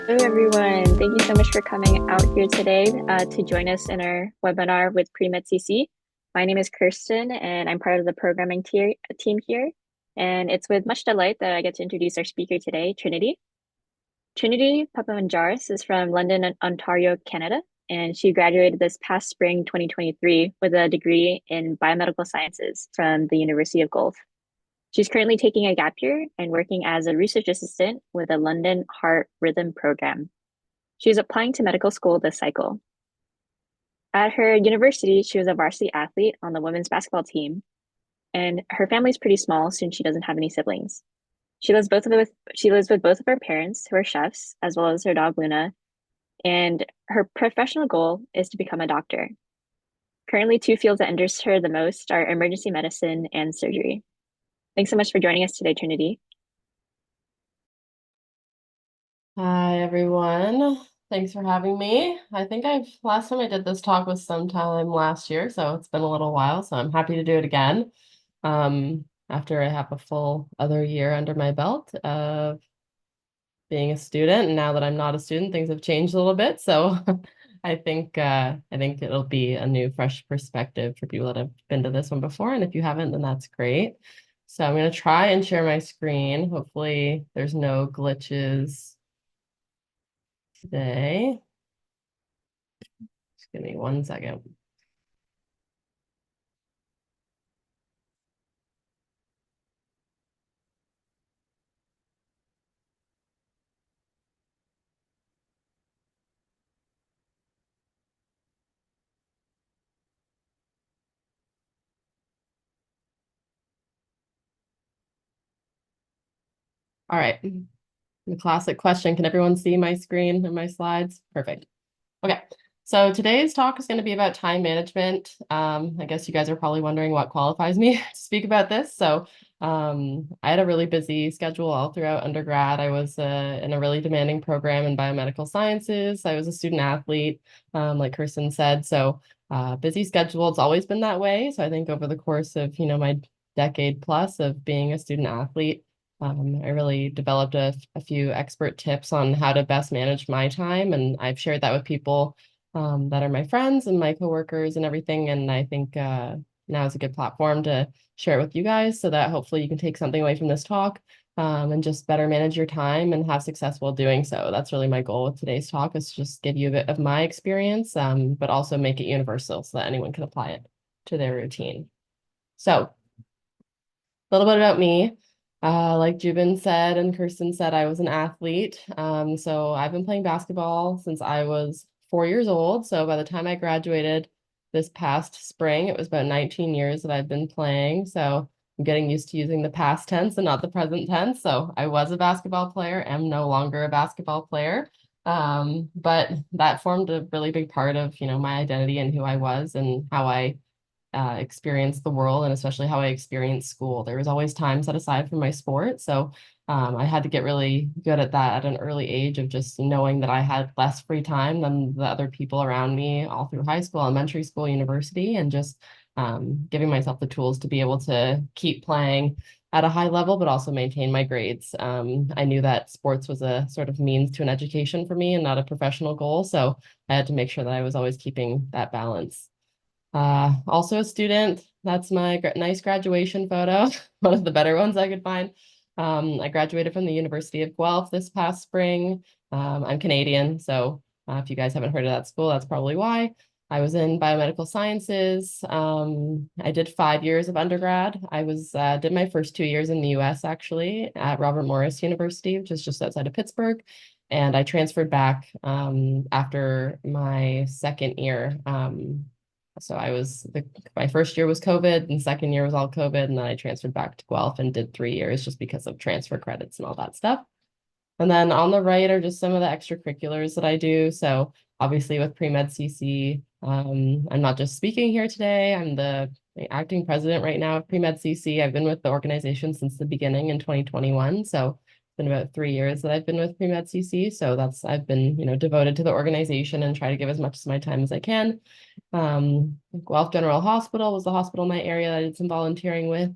Hello, everyone. Thank you so much for coming out here today to join us in our webinar with PreMedCC. My name is Kirsten, and I'm part of the programming team here. And it's with much delight that I get to introduce our speaker today, Trinity. Trinity Papamandjaris is from London, Ontario, Canada, and she graduated this past spring 2023 with a degree in biomedical sciences from the University of Guelph. She's currently taking a gap year and working as a research assistant with a London Heart Rhythm program. She's applying to medical school this cycle. At her university, she was a varsity athlete on the women's basketball team, and her family's pretty small since she doesn't have any siblings. She lives with both of her parents, who are chefs, as well as her dog Luna, and her professional goal is to become a doctor. Currently, two fields that interest her the most are emergency medicine and surgery. Thanks so much for joining us today, Trinity. Hi, everyone. Thanks for having me. I think last time I did this talk was sometime last year, so it's been a little while, so I'm happy to do it again. After I have a full other year under my belt of being a student, and now that I'm not a student, things have changed a little bit. So I think it'll be a new, fresh perspective for people that have been to this one before. And if you haven't, then that's great. So I'm going to try and share my screen. Hopefully there's no glitches today. Just give me 1 second. All right. The classic question, can everyone see my screen and my slides? Perfect. Okay. So today's talk is going to be about time management. I guess you guys are probably wondering what qualifies me to speak about this. So I had a really busy schedule all throughout undergrad. I was in a really demanding program in biomedical sciences. I was a student athlete, like Kirsten said. So busy schedule. It's always been that way. So I think over the course of, my decade plus of being a student athlete, I really developed a few expert tips on how to best manage my time. And I've shared that with people that are my friends and my coworkers and everything. And I think now is a good platform to share it with you guys so that hopefully you can take something away from this talk and just better manage your time and have success while doing so. That's really my goal with today's talk, is to just give you a bit of my experience, but also make it universal so that anyone can apply it to their routine. So a little bit about me. Like Jubin said and Kirsten said, I was an athlete. So I've been playing basketball since I was 4 years old. So by the time I graduated this past spring, it was about 19 years that I've been playing. So I'm getting used to using the past tense and not the present tense. So I was a basketball player, am no longer a basketball player. But that formed a really big part of, my identity and who I was and how I experience the world, and especially how I experienced school. There was always time set aside for my sport. So I had to get really good at that at an early age, of just knowing that I had less free time than the other people around me all through high school, elementary school, university, and just giving myself the tools to be able to keep playing at a high level, but also maintain my grades. I knew that sports was a sort of means to an education for me and not a professional goal. So I had to make sure that I was always keeping that balance. Also a student. That's my nice graduation photo, one of the better ones I could find. I graduated from the University of Guelph this past spring. I'm Canadian, so if you guys haven't heard of that school, that's probably why. I was in biomedical sciences. I did 5 years of undergrad. I did my first 2 years in the US, actually, at Robert Morris University, which is just outside of Pittsburgh. And I transferred back after my second year. So my first year was COVID and second year was all COVID. And then I transferred back to Guelph and did 3 years just because of transfer credits and all that stuff. And then on the right are just some of the extracurriculars that I do. So obviously with PreMedCC, I'm not just speaking here today. I'm the acting president right now of PreMedCC. I've been with the organization since the beginning in 2021. So it's been about 3 years that I've been with PreMedCC. So I've been, devoted to the organization and try to give as much of my time as I can. Guelph General Hospital was the hospital in my area that I did some volunteering with.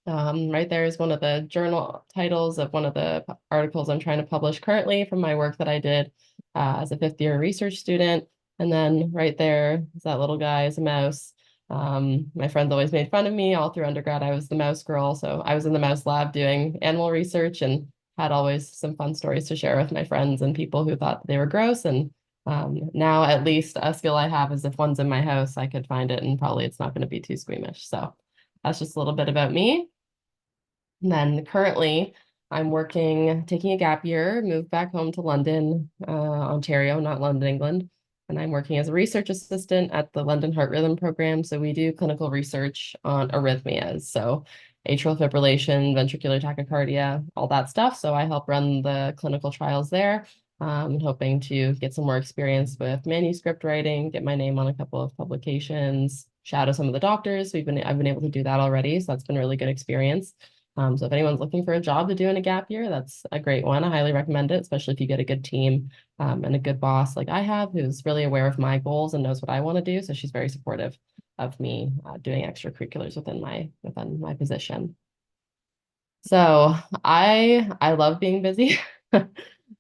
Right there is one of the journal titles of one of the articles I'm trying to publish currently from my work that I did as a fifth year research student. And then right there is that little guy is a mouse. My friends always made fun of me all through undergrad. I was the mouse girl. So I was in the mouse lab doing animal research and had always some fun stories to share with my friends and people who thought they were gross. And now at least a skill I have is if one's in my house, I could find it and probably it's not going to be too squeamish. So that's just a little bit about me. And then currently, I'm working, taking a gap year, moved back home to London, Ontario, not London, England. And I'm working as a research assistant at the London Heart Rhythm Program. So we do clinical research on arrhythmias. So atrial fibrillation, ventricular tachycardia, all that stuff. So I help run the clinical trials there. Hoping to get some more experience with manuscript writing, get my name on a couple of publications, shadow some of the doctors. I've been able to do that already. So that's been a really good experience. So if anyone's looking for a job to do in a gap year, that's a great one. I highly recommend it, especially if you get a good team and a good boss like I have, who's really aware of my goals and knows what I want to do. So she's very supportive of me doing extracurriculars within my position. So I love being busy.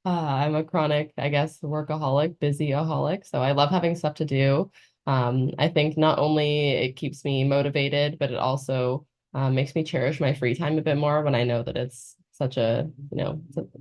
I'm a chronic, I guess, workaholic, busyaholic. So I love having stuff to do. I think not only it keeps me motivated, but it also makes me cherish my free time a bit more when I know that it's such a,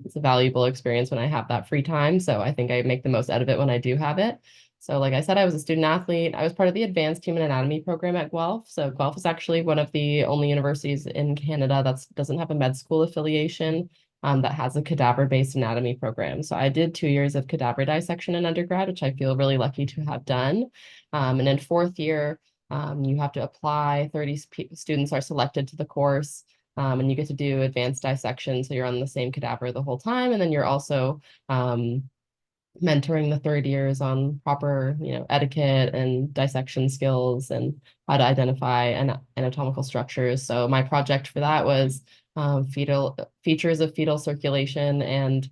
it's a valuable experience when I have that free time. So I think I make the most out of it when I do have it. So like I said, I was a student athlete. I was part of the advanced human anatomy program at Guelph. So Guelph is actually one of the only universities in Canada that doesn't have a med school affiliation that has a cadaver-based anatomy program. So I did 2 years of cadaver dissection in undergrad, which I feel really lucky to have done. And in fourth year, you have to apply, 30 students are selected to the course, and you get to do advanced dissection. So you're on the same cadaver the whole time. And then you're also mentoring the third years on proper, etiquette and dissection skills and how to identify anatomical structures. So my project for that was fetal features of fetal circulation and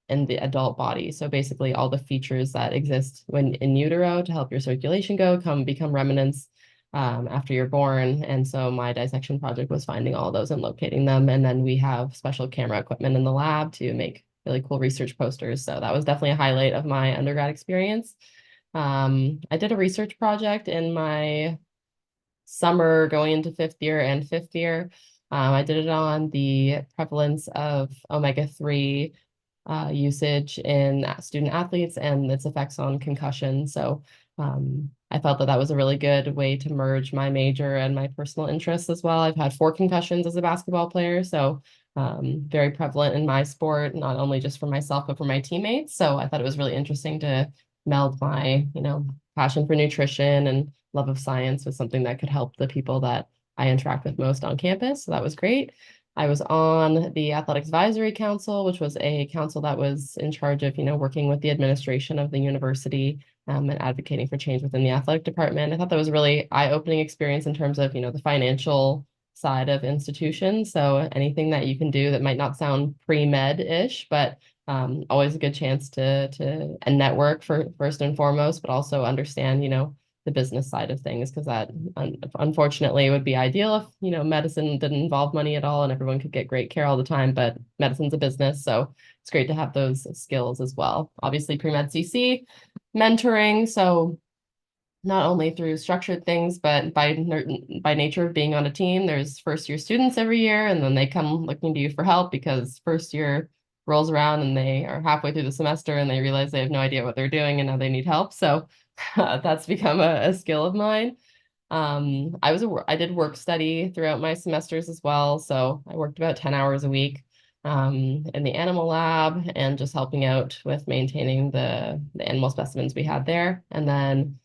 in the adult body. So basically all the features that exist when in utero to help your circulation become remnants after you're born. And so my dissection project was finding all those and locating them. And then we have special camera equipment in the lab to make really cool research posters. So that was definitely a highlight of my undergrad experience. I did a research project in my summer going into fifth year and fifth year. I did it on the prevalence of omega-3 usage in student athletes and its effects on concussion. So I felt that that was a really good way to merge my major and my personal interests as well. I've had 4 concussions as a basketball player, so very prevalent in my sport, not only just for myself, but for my teammates. So I thought it was really interesting to meld my, passion for nutrition and love of science with something that could help the people that I interact with most on campus. So that was great. I was on the Athletics Advisory Council, which was a council that was in charge of, working with the administration of the university and advocating for change within the athletic department. I thought that was a really eye-opening experience in terms of, the financial side of institutions. So anything that you can do that might not sound pre-med-ish, but always a good chance to and network for first and foremost, but also understand, the business side of things, because that unfortunately would be ideal if, medicine didn't involve money at all and everyone could get great care all the time, but medicine's a business. So it's great to have those skills as well. Obviously, PreMedCC, mentoring. So not only through structured things, but by nature of being on a team, there's first year students every year, and then they come looking to you for help because first year rolls around and they are halfway through the semester and they realize they have no idea what they're doing and now they need help. So that's become a skill of mine. I did work study throughout my semesters as well. So I worked about 10 hours a week in the animal lab and just helping out with maintaining the animal specimens we had there. And then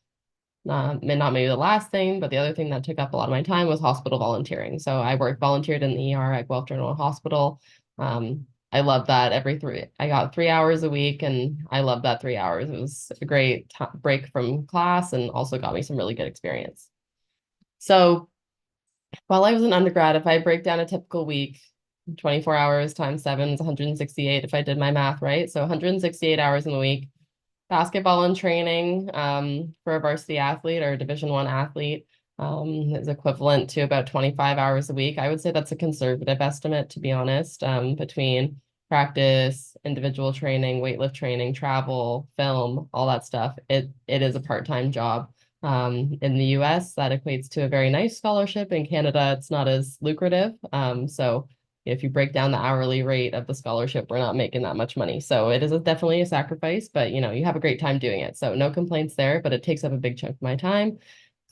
not maybe the last thing, but the other thing that took up a lot of my time was hospital volunteering. So I volunteered in the ER at Guelph General Hospital. I love that I got 3 hours a week and I loved that 3 hours. It was a great break from class and also got me some really good experience. So while I was an undergrad, if I break down a typical week, 24 hours times 7 is 168 if I did my math right. So 168 hours in the week. Basketball and training for a varsity athlete or a Division I athlete. is equivalent to about 25 hours a week. I would say that's a conservative estimate, to be honest, between practice, individual training, weightlift training, travel, film, all that stuff. It is a part-time job. In the US, that equates to a very nice scholarship. In Canada, it's not as lucrative. So if you break down the hourly rate of the scholarship, we're not making that much money. So it is definitely a sacrifice, but you have a great time doing it. So no complaints there, but it takes up a big chunk of my time.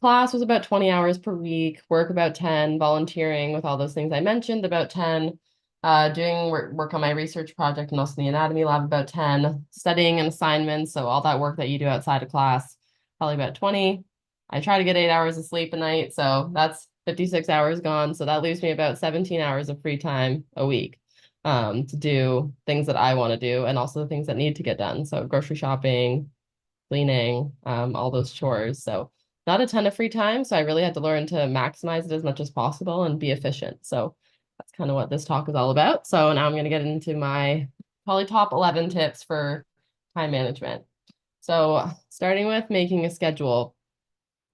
Class was about 20 hours per week, work about 10, volunteering with all those things I mentioned, about 10, doing work on my research project and also the anatomy lab, about 10, studying and assignments. So all that work that you do outside of class, probably about 20. I try to get 8 hours of sleep a night. So that's 56 hours gone. So that leaves me about 17 hours of free time a week, to do things that I want to do and also the things that need to get done. So grocery shopping, cleaning, all those chores. So not a ton of free time. So I really had to learn to maximize it as much as possible and be efficient. So that's kind of what this talk is all about. So now I'm going to get into my probably top 11 tips for time management. So starting with making a schedule.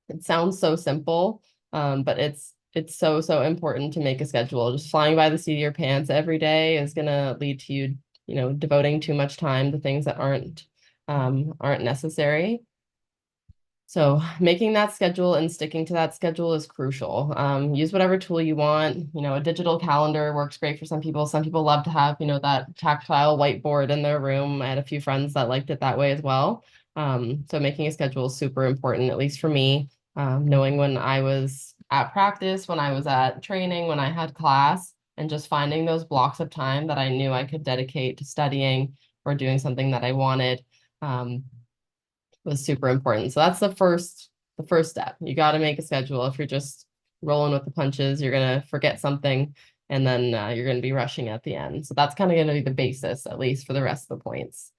It sounds so simple, but it's so important to make a schedule. Just flying by the seat of your pants every day is going to lead to you, devoting too much time to things that aren't necessary. So making that schedule and sticking to that schedule is crucial. Use whatever tool you want. A digital calendar works great for some people. Some people love to have, that tactile whiteboard in their room. I had a few friends that liked it that way as well. So making a schedule is super important, at least for me. Knowing when I was at practice, when I was at training, when I had class, and just finding those blocks of time that I knew I could dedicate to studying or doing something that I wanted. Was super important. So that's the first step. You got to make a schedule. If you're just rolling with the punches, you're going to forget something and then you're going to be rushing at the end. So that's kind of going to be the basis, at least for the rest of the points.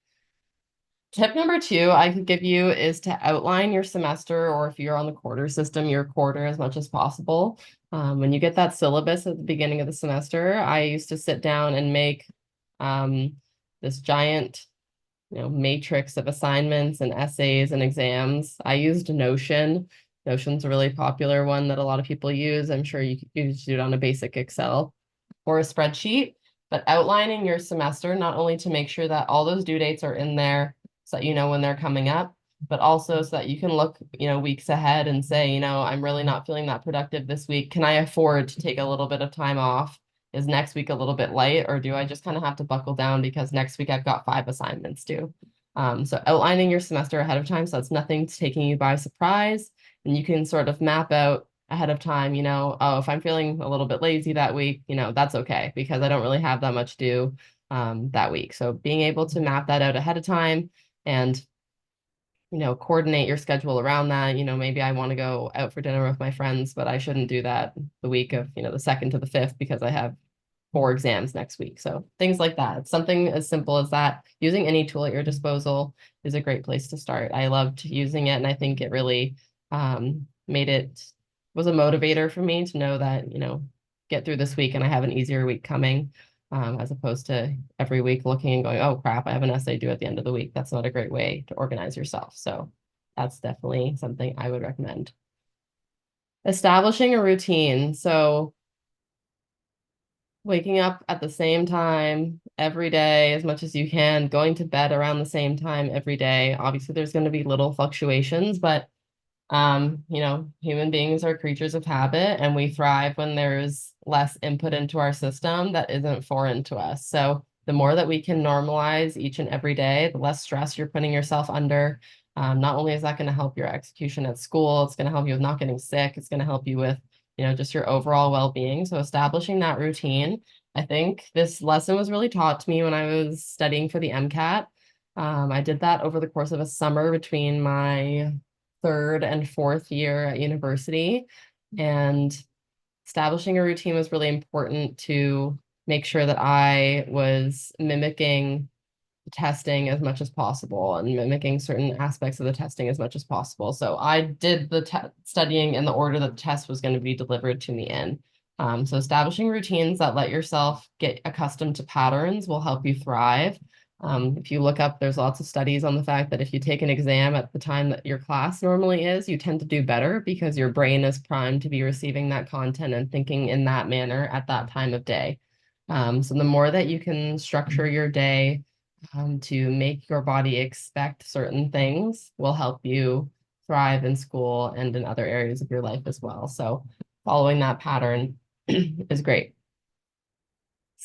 Tip number 2 I could give you is to outline your semester, or if you're on the quarter system, your quarter as much as possible. When you get that syllabus at the beginning of the semester, I used to sit down and make this giant matrix of assignments and essays and exams. I used Notion. Notion's a really popular one that a lot of people use. I'm sure you could do it on a basic Excel or a spreadsheet, but outlining your semester, not only to make sure that all those due dates are in there so that you know when they're coming up, but also so that you can look, weeks ahead and say, I'm really not feeling that productive this week. Can I afford to take a little bit of time off? Is next week a little bit light, or do I just kind of have to buckle down because next week I've got 5 assignments due? So outlining your semester ahead of time so it's nothing taking you by surprise, and you can sort of map out ahead of time, oh, if I'm feeling a little bit lazy that week, that's okay because I don't really have that much due that week. So being able to map that out ahead of time and coordinate your schedule around that. Maybe I want to go out for dinner with my friends, but I shouldn't do that the week of, the 2nd to the 5th because I have 4 exams next week. So things like that. It's something as simple as that. Using any tool at your disposal is a great place to start. I loved using it, and I think it really was a motivator for me to know that, get through this week and I have an easier week coming, as opposed to every week looking and going, oh crap, I have an essay due at the end of the week. That's not a great way to organize yourself. So that's definitely something I would recommend. Establishing a routine. So waking up at the same time every day as much as you can, going to bed around the same time every day. Obviously, there's going to be little fluctuations, but human beings are creatures of habit, and we thrive when there's less input into our system that isn't foreign to us. So the more that we can normalize each and every day, the less stress you're putting yourself under. Not only is that going to help your execution at school, it's going to help you with not getting sick. It's going to help you with, just your overall well-being. So establishing that routine. I think this lesson was really taught to me when I was studying for the MCAT. I did that over the course of a summer between my 3rd and 4th year at university, and establishing a routine was really important to make sure that I was mimicking testing as much as possible and mimicking certain aspects of the testing as much as possible. So I did the studying in the order that the test was going to be delivered to me in. So establishing routines that let yourself get accustomed to patterns will help you thrive. If you look up, there's lots of studies on the fact that if you take an exam at the time that your class normally is, you tend to do better because your brain is primed to be receiving that content and thinking in that manner at that time of day. So the more that you can structure your day to make your body expect certain things will help you thrive in school and in other areas of your life as well. So following that pattern is great.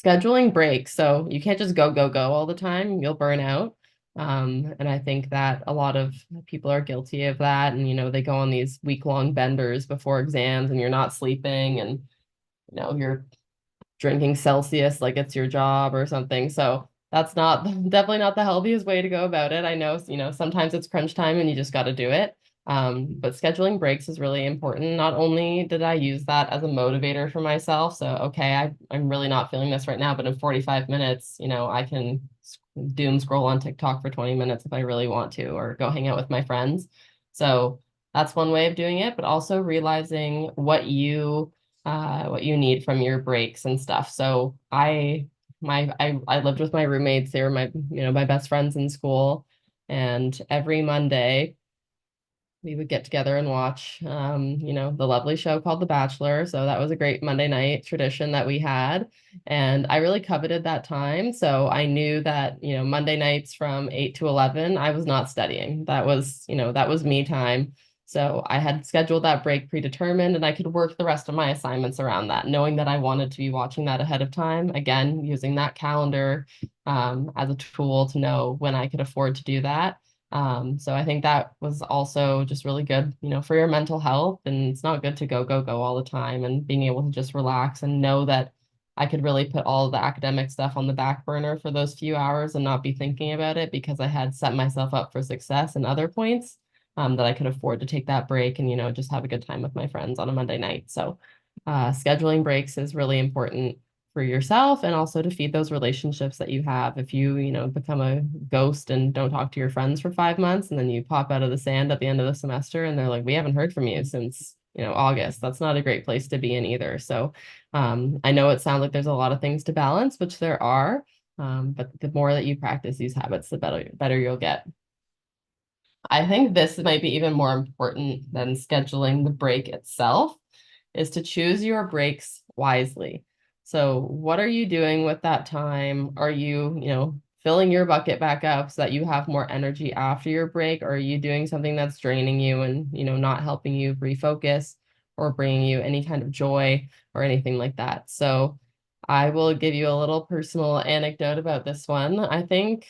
Scheduling breaks. So you can't just go, go, go all the time. You'll burn out. And I think that a lot of people are guilty of that. And, they go on these week-long benders before exams and you're not sleeping and, you're drinking Celsius like it's your job or something. So that's not definitely not the healthiest way to go about it. I know, sometimes it's crunch time and you just got to do it. But scheduling breaks is really important. Not only did I use that as a motivator for myself, so okay, I'm really not feeling this right now, but in 45 minutes, I can doom scroll on TikTok for 20 minutes if I really want to, or go hang out with my friends. So that's one way of doing it, but also realizing what you need from your breaks and stuff. So I lived with my roommates. They were my best friends in school, and every Monday we would get together and watch, the lovely show called The Bachelor. So that was a great Monday night tradition that we had. And I really coveted that time. So I knew that, Monday nights from 8 to 11, I was not studying. That was me time. So I had scheduled that break predetermined and I could work the rest of my assignments around that, knowing that I wanted to be watching that ahead of time. Again, using that calendar as a tool to know when I could afford to do that. So I think that was also just really good, for your mental health. And it's not good to go, go, go all the time, and being able to just relax and know that I could really put all of the academic stuff on the back burner for those few hours and not be thinking about it because I had set myself up for success in other points, that I could afford to take that break and, just have a good time with my friends on a Monday night. So scheduling breaks is really important for yourself and also to feed those relationships that you have. If you, become a ghost and don't talk to your friends for 5 months and then you pop out of the sand at the end of the semester and they're like, we haven't heard from you since, August, that's not a great place to be in either. So I know it sounds like there's a lot of things to balance, which there are, but the more that you practice these habits, the better you'll get. I think this might be even more important than scheduling the break itself, is to choose your breaks wisely. So what are you doing with that time? Are you, filling your bucket back up so that you have more energy after your break? Or are you doing something that's draining you and, not helping you refocus or bringing you any kind of joy or anything like that? So I will give you a little personal anecdote about this one. I think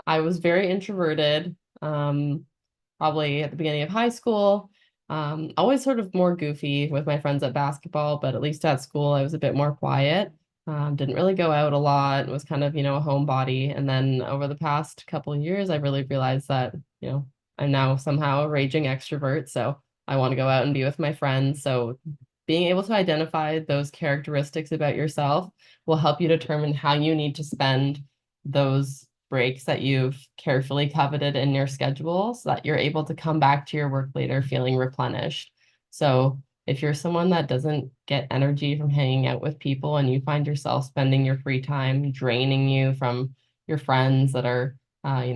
I was very introverted. Probably at the beginning of high school. Always sort of more goofy with my friends at basketball, but at least at school I was a bit more quiet. Didn't really go out a lot, was kind of, a homebody. And then over the past couple of years, I really realized that, I'm now somehow a raging extrovert. So I want to go out and be with my friends. So being able to identify those characteristics about yourself will help you determine how you need to spend those breaks that you've carefully coveted in your schedule so that you're able to come back to your work later feeling replenished. So if you're someone that doesn't get energy from hanging out with people and you find yourself spending your free time draining you from your friends that are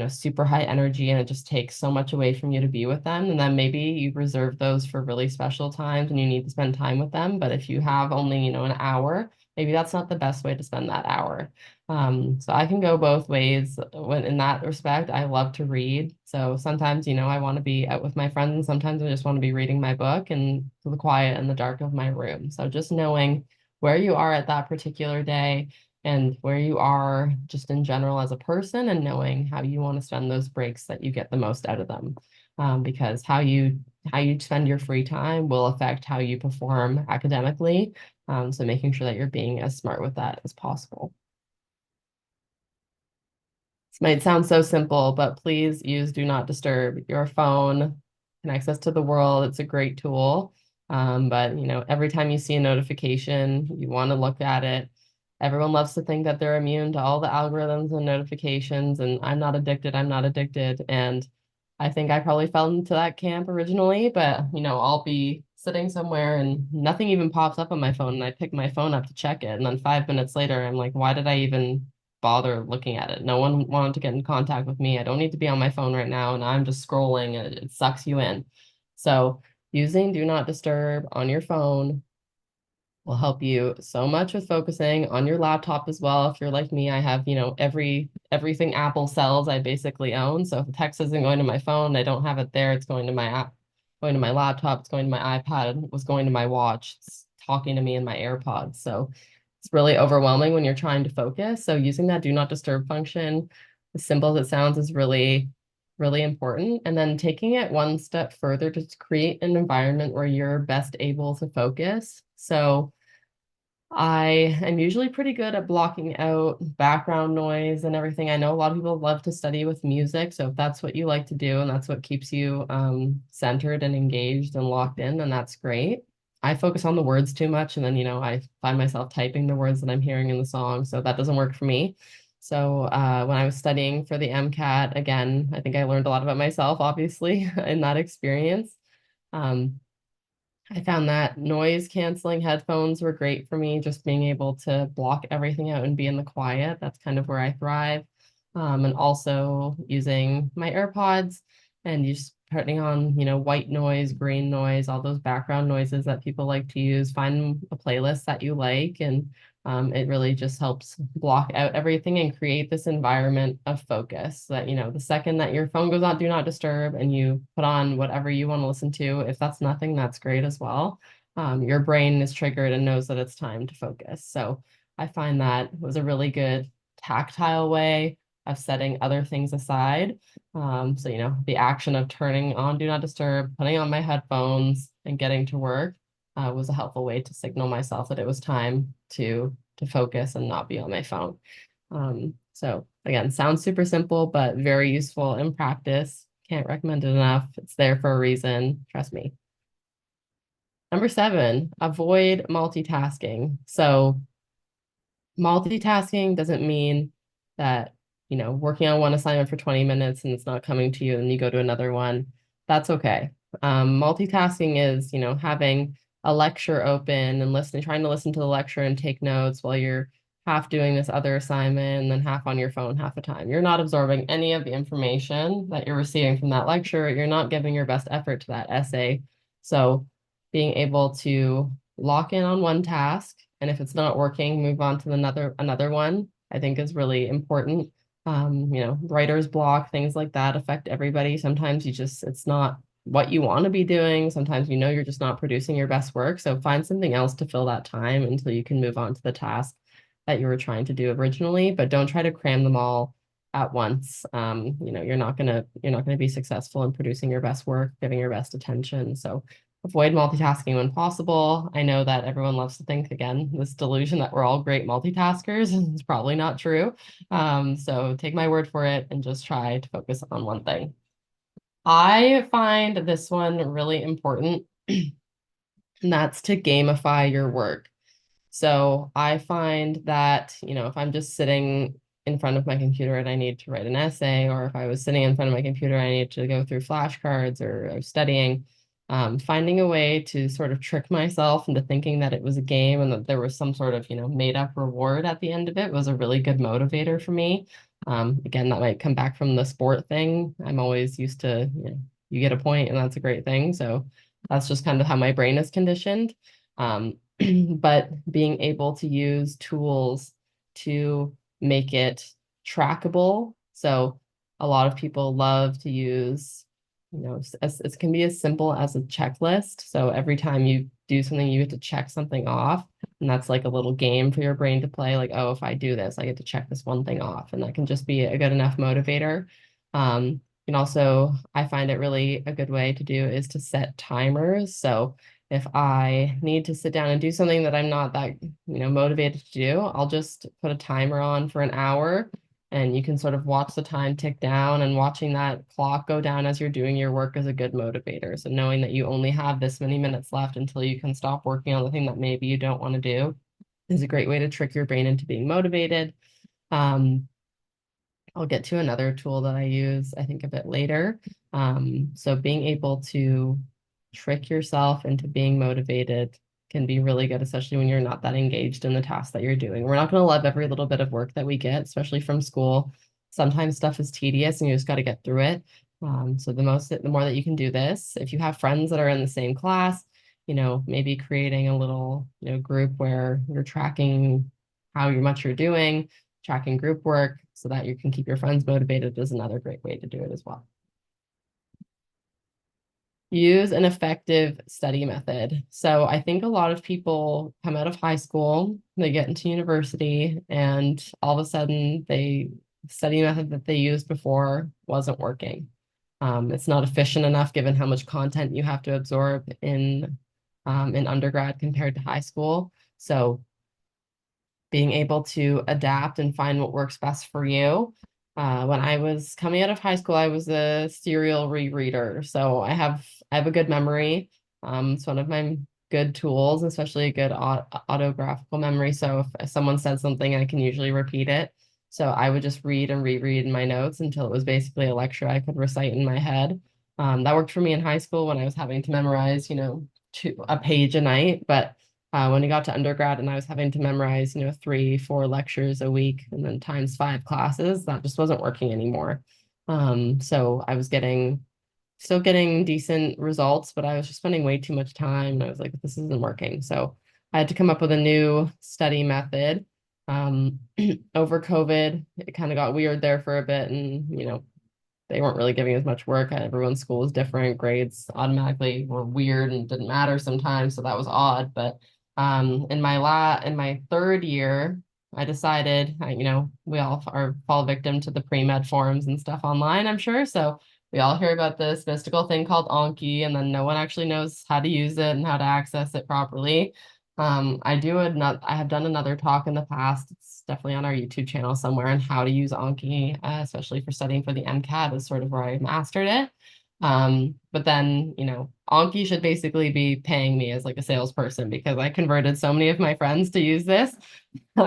super high energy and it just takes so much away from you to be with them, and then maybe you reserve those for really special times and you need to spend time with them. But if you have only, an hour, maybe that's not the best way to spend that hour. So I can go both ways when in that respect. I love to read. So sometimes, I want to be out with my friends and sometimes I just want to be reading my book in the quiet and the dark of my room. So just knowing where you are at that particular day and where you are just in general as a person and knowing how you want to spend those breaks that you get the most out of them. Because how you spend your free time will affect how you perform academically. So making sure that you're being as smart with that as possible. This might sound so simple, but please use Do Not Disturb. Your phone connects us to the world. It's a great tool. But every time you see a notification, you want to look at it. Everyone loves to think that they're immune to all the algorithms and notifications, and I'm not addicted. And I think I probably fell into that camp originally, but I'll be sitting somewhere and nothing even pops up on my phone, and I pick my phone up to check it, and then 5 minutes later, I'm like, why did I even bother looking at it. No one wanted to get in contact with me. I don't need to be on my phone right now, and I'm just scrolling, and it sucks you in. So using Do Not Disturb on your phone will help you so much with focusing on your laptop as well. If you're like me, I have, everything Apple sells, I basically own. So if the text isn't going to my phone, I don't have it there. It's going to my app, going to my laptop, it's going to my iPad, it was going to my watch, it's talking to me in my AirPods. So it's really overwhelming when you're trying to focus. So using that do not disturb function, as simple as it sounds, is really, really important. And then taking it one step further to create an environment where you're best able to focus. So I am usually pretty good at blocking out background noise and everything. I know a lot of people love to study with music. So if that's what you like to do and that's what keeps you centered and engaged and locked in, then that's great. I focus on the words too much, and then, I find myself typing the words that I'm hearing in the song. So that doesn't work for me. So when I was studying for the MCAT, again, I think I learned a lot about myself, obviously, in that experience. I found that noise canceling headphones were great for me, just being able to block everything out and be in the quiet. That's kind of where I thrive. And also using my AirPods and just putting on, white noise, green noise, all those background noises that people like to use. Find a playlist that you like, and it really just helps block out everything and create this environment of focus that, the second that your phone goes on do not disturb and you put on whatever you want to listen to, if that's nothing, that's great as well. Your brain is triggered and knows that it's time to focus. So I find that was a really good tactile way of setting other things aside. So, the action of turning on do not disturb, putting on my headphones and getting to work was a helpful way to signal myself that it was time to focus and not be on my phone. So again, sounds super simple, but very useful in practice. Can't recommend it enough. It's there for a reason. Trust me. Number 7, avoid multitasking. So multitasking doesn't mean that, working on one assignment for 20 minutes and it's not coming to you and you go to another one. That's okay. Multitasking is, having a lecture open and trying to listen to the lecture and take notes while you're half doing this other assignment and then half on your phone half the time. You're not absorbing any of the information that you're receiving from that lecture. You're not giving your best effort to that essay. So being able to lock in on one task, and if it's not working, move on to another one, I think is really important. Writer's block, things like that affect everybody. Sometimes it's not what you want to be doing. Sometimes you're just not producing your best work. So find something else to fill that time until you can move on to the task that you were trying to do originally, but don't try to cram them all at once. You're not gonna be successful in producing your best work, giving your best attention. So avoid multitasking when possible. I know that everyone loves to think, again, this delusion that we're all great multitaskers is probably not true. So take my word for it and just try to focus on one thing. I find this one really important, and that's to gamify your work. So I find that, if I'm just sitting in front of my computer and I need to write an essay, or if I was sitting in front of my computer, I need to go through flashcards or studying, finding a way to sort of trick myself into thinking that it was a game and that there was some sort of, made up reward at the end of it was a really good motivator for me. Again, that might come back from the sport thing. I'm always used to, you get a point and that's a great thing. So that's just kind of how my brain is conditioned. But being able to use tools to make it trackable. So a lot of people love to use, it can be as simple as a checklist. So every time you do something, you get to check something off. And that's like a little game for your brain to play. Like, oh, if I do this, I get to check this one thing off. And that can just be a good enough motivator. And also, I find it really a good way to do is to set timers. So if I need to sit down and do something that I'm not that, motivated to do, I'll just put a timer on for an hour, and you can sort of watch the time tick down, and watching that clock go down as you're doing your work is a good motivator. So knowing that you only have this many minutes left until you can stop working on the thing that maybe you don't want to do is a great way to trick your brain into being motivated. I'll get to another tool that I use, I think, a bit later. So being able to trick yourself into being motivated can be really good, especially when you're not that engaged in the task that you're doing. We're not going to love every little bit of work that we get, especially from school. Sometimes stuff is tedious and you just got to get through it. So the more that you can do this, if you have friends that are in the same class, maybe creating a little, group where you're tracking how much you're doing, tracking group work so that you can keep your friends motivated is another great way to do it as well. Use an effective study method. So I think a lot of people come out of high school, they get into university, and all of a sudden the study method that they used before wasn't working. It's not efficient enough given how much content you have to absorb in undergrad compared to high school. So being able to adapt and find what works best for you. When I was coming out of high school, I was a serial rereader. So I have a good memory. It's one of my good tools, especially a good autographical memory. So if someone said something, I can usually repeat it. So I would just read and reread in my notes until it was basically a lecture I could recite in my head. That worked for me in high school when I was having to memorize, a page a night. But when I got to undergrad and I was having to memorize, 3-4 lectures a week and then times 5 classes, that just wasn't working anymore. So I was still getting decent results, but I was just spending way too much time. And I was like, this isn't working. So I had to come up with a new study method. Over COVID, it kind of got weird there for a bit, and they weren't really giving as much work. Everyone's school was different. Grades automatically were weird and didn't matter sometimes, so that was odd. But in my third year, I decided, we all fall victim to the pre-med forums and stuff online, I'm sure. So we all hear about this mystical thing called Anki, and then no one actually knows how to use it and how to access it properly. I have done another talk in the past. It's definitely on our YouTube channel somewhere on how to use Anki, especially for studying for the MCAT is sort of where I mastered it. But then, Anki should basically be paying me as like a salesperson because I converted so many of my friends to use this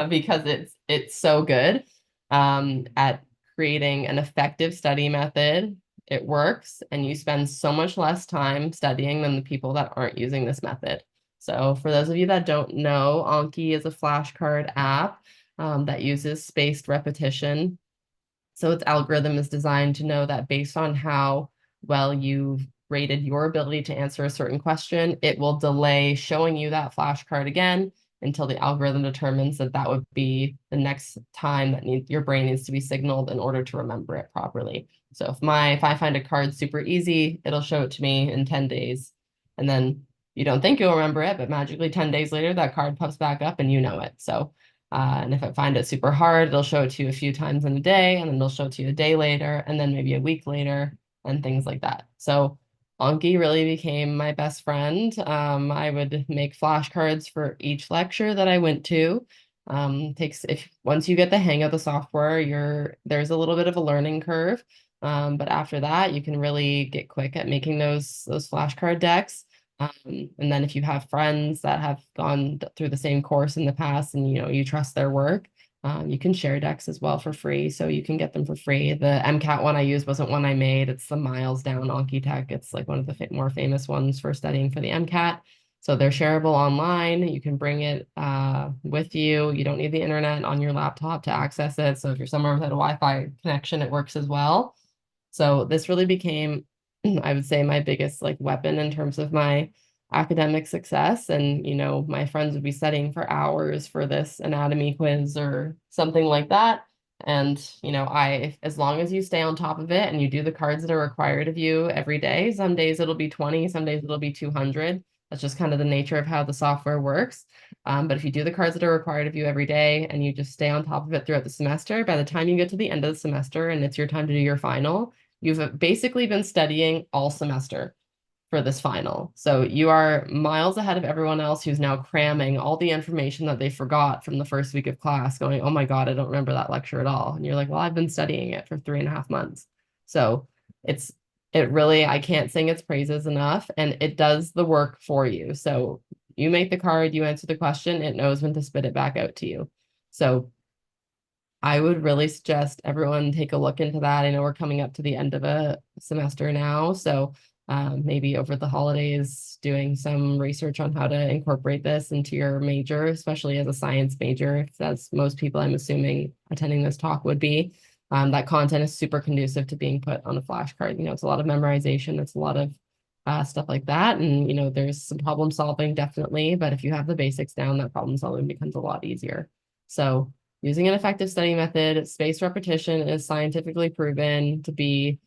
because it's so good at creating an effective study method. It works, and you spend so much less time studying than the people that aren't using this method. So for those of you that don't know, Anki is a flashcard app that uses spaced repetition. So its algorithm is designed to know that based on how well you've rated your ability to answer a certain question, it will delay showing you that flashcard again until the algorithm determines that would be the next time that your brain needs to be signaled in order to remember it properly. So if I find a card super easy, it'll show it to me in 10 days. And then you don't think you'll remember it, but magically 10 days later, that card pops back up and you know it. So, and if I find it super hard, it'll show it to you a few times in a day, and then it'll show it to you a day later, and then maybe a week later, and things like that. So Anki really became my best friend. I would make flashcards for each lecture that I went to. Once you get the hang of the software, there's a little bit of a learning curve. But after that, you can really get quick at making those flashcard decks. And then if you have friends that have gone through the same course in the past and you trust their work, you can share decks as well for free. So you can get them for free. The MCAT one I used wasn't one I made. It's the Miles Down Anki Tech. It's like one of the more famous ones for studying for the MCAT. So they're shareable online. You can bring it with you. You don't need the internet on your laptop to access it. So if you're somewhere without a Wi-Fi connection, it works as well. So this really became, I would say, my biggest weapon in terms of my academic success. And, my friends would be studying for hours for this anatomy quiz or something like that. And, as long as you stay on top of it and you do the cards that are required of you every day, some days it'll be 20, some days it'll be 200. That's just kind of the nature of how the software works. But if you do the cards that are required of you every day and you just stay on top of it throughout the semester, by the time you get to the end of the semester and it's your time to do your final, you've basically been studying all semester for this final. So you are miles ahead of everyone else who's now cramming all the information that they forgot from the first week of class, going, oh my God, I don't remember that lecture at all. And you're like, well, I've been studying it for 3.5 months. So it really, I can't sing its praises enough, and it does the work for you. So you make the card, you answer the question, it knows when to spit it back out to you. So I would really suggest everyone take a look into that. I know we're coming up to the end of a semester now, so maybe over the holidays, doing some research on how to incorporate this into your major, especially as a science major, as most people, I'm assuming, attending this talk would be. That content is super conducive to being put on a flashcard. It's a lot of memorization, it's a lot of stuff like that. And, there's some problem solving definitely, but if you have the basics down, that problem solving becomes a lot easier. So using an effective study method, spaced repetition is scientifically proven to be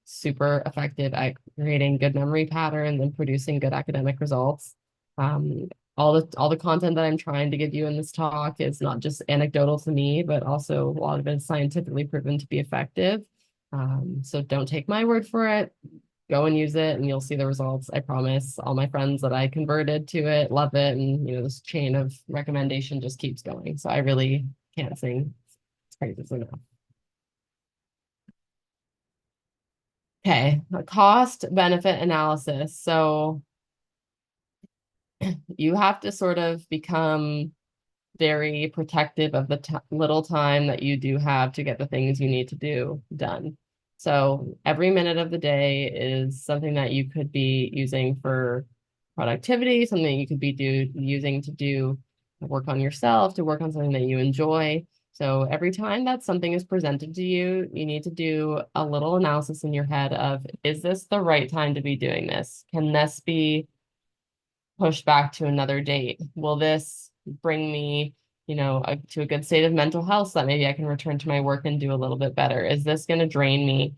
super effective at creating good memory patterns and producing good academic results. All the content that I'm trying to give you in this talk is not just anecdotal to me, but also a lot of it is scientifically proven to be effective. So don't take my word for it. Go and use it and you'll see the results. I promise. All my friends that I converted to it love it. And this chain of recommendation just keeps going. So I really can't sing its praises enough. Okay, a cost benefit analysis. So you have to sort of become very protective of the little time that you do have to get the things you need to do done. So every minute of the day is something that you could be using for productivity, something you could be using to do work on yourself, to work on something that you enjoy. So every time that something is presented to you, you need to do a little analysis in your head of, is this the right time to be doing this? Can this be pushed back to another date? Will this bring me, to a good state of mental health so that maybe I can return to my work and do a little bit better? Is this going to drain me?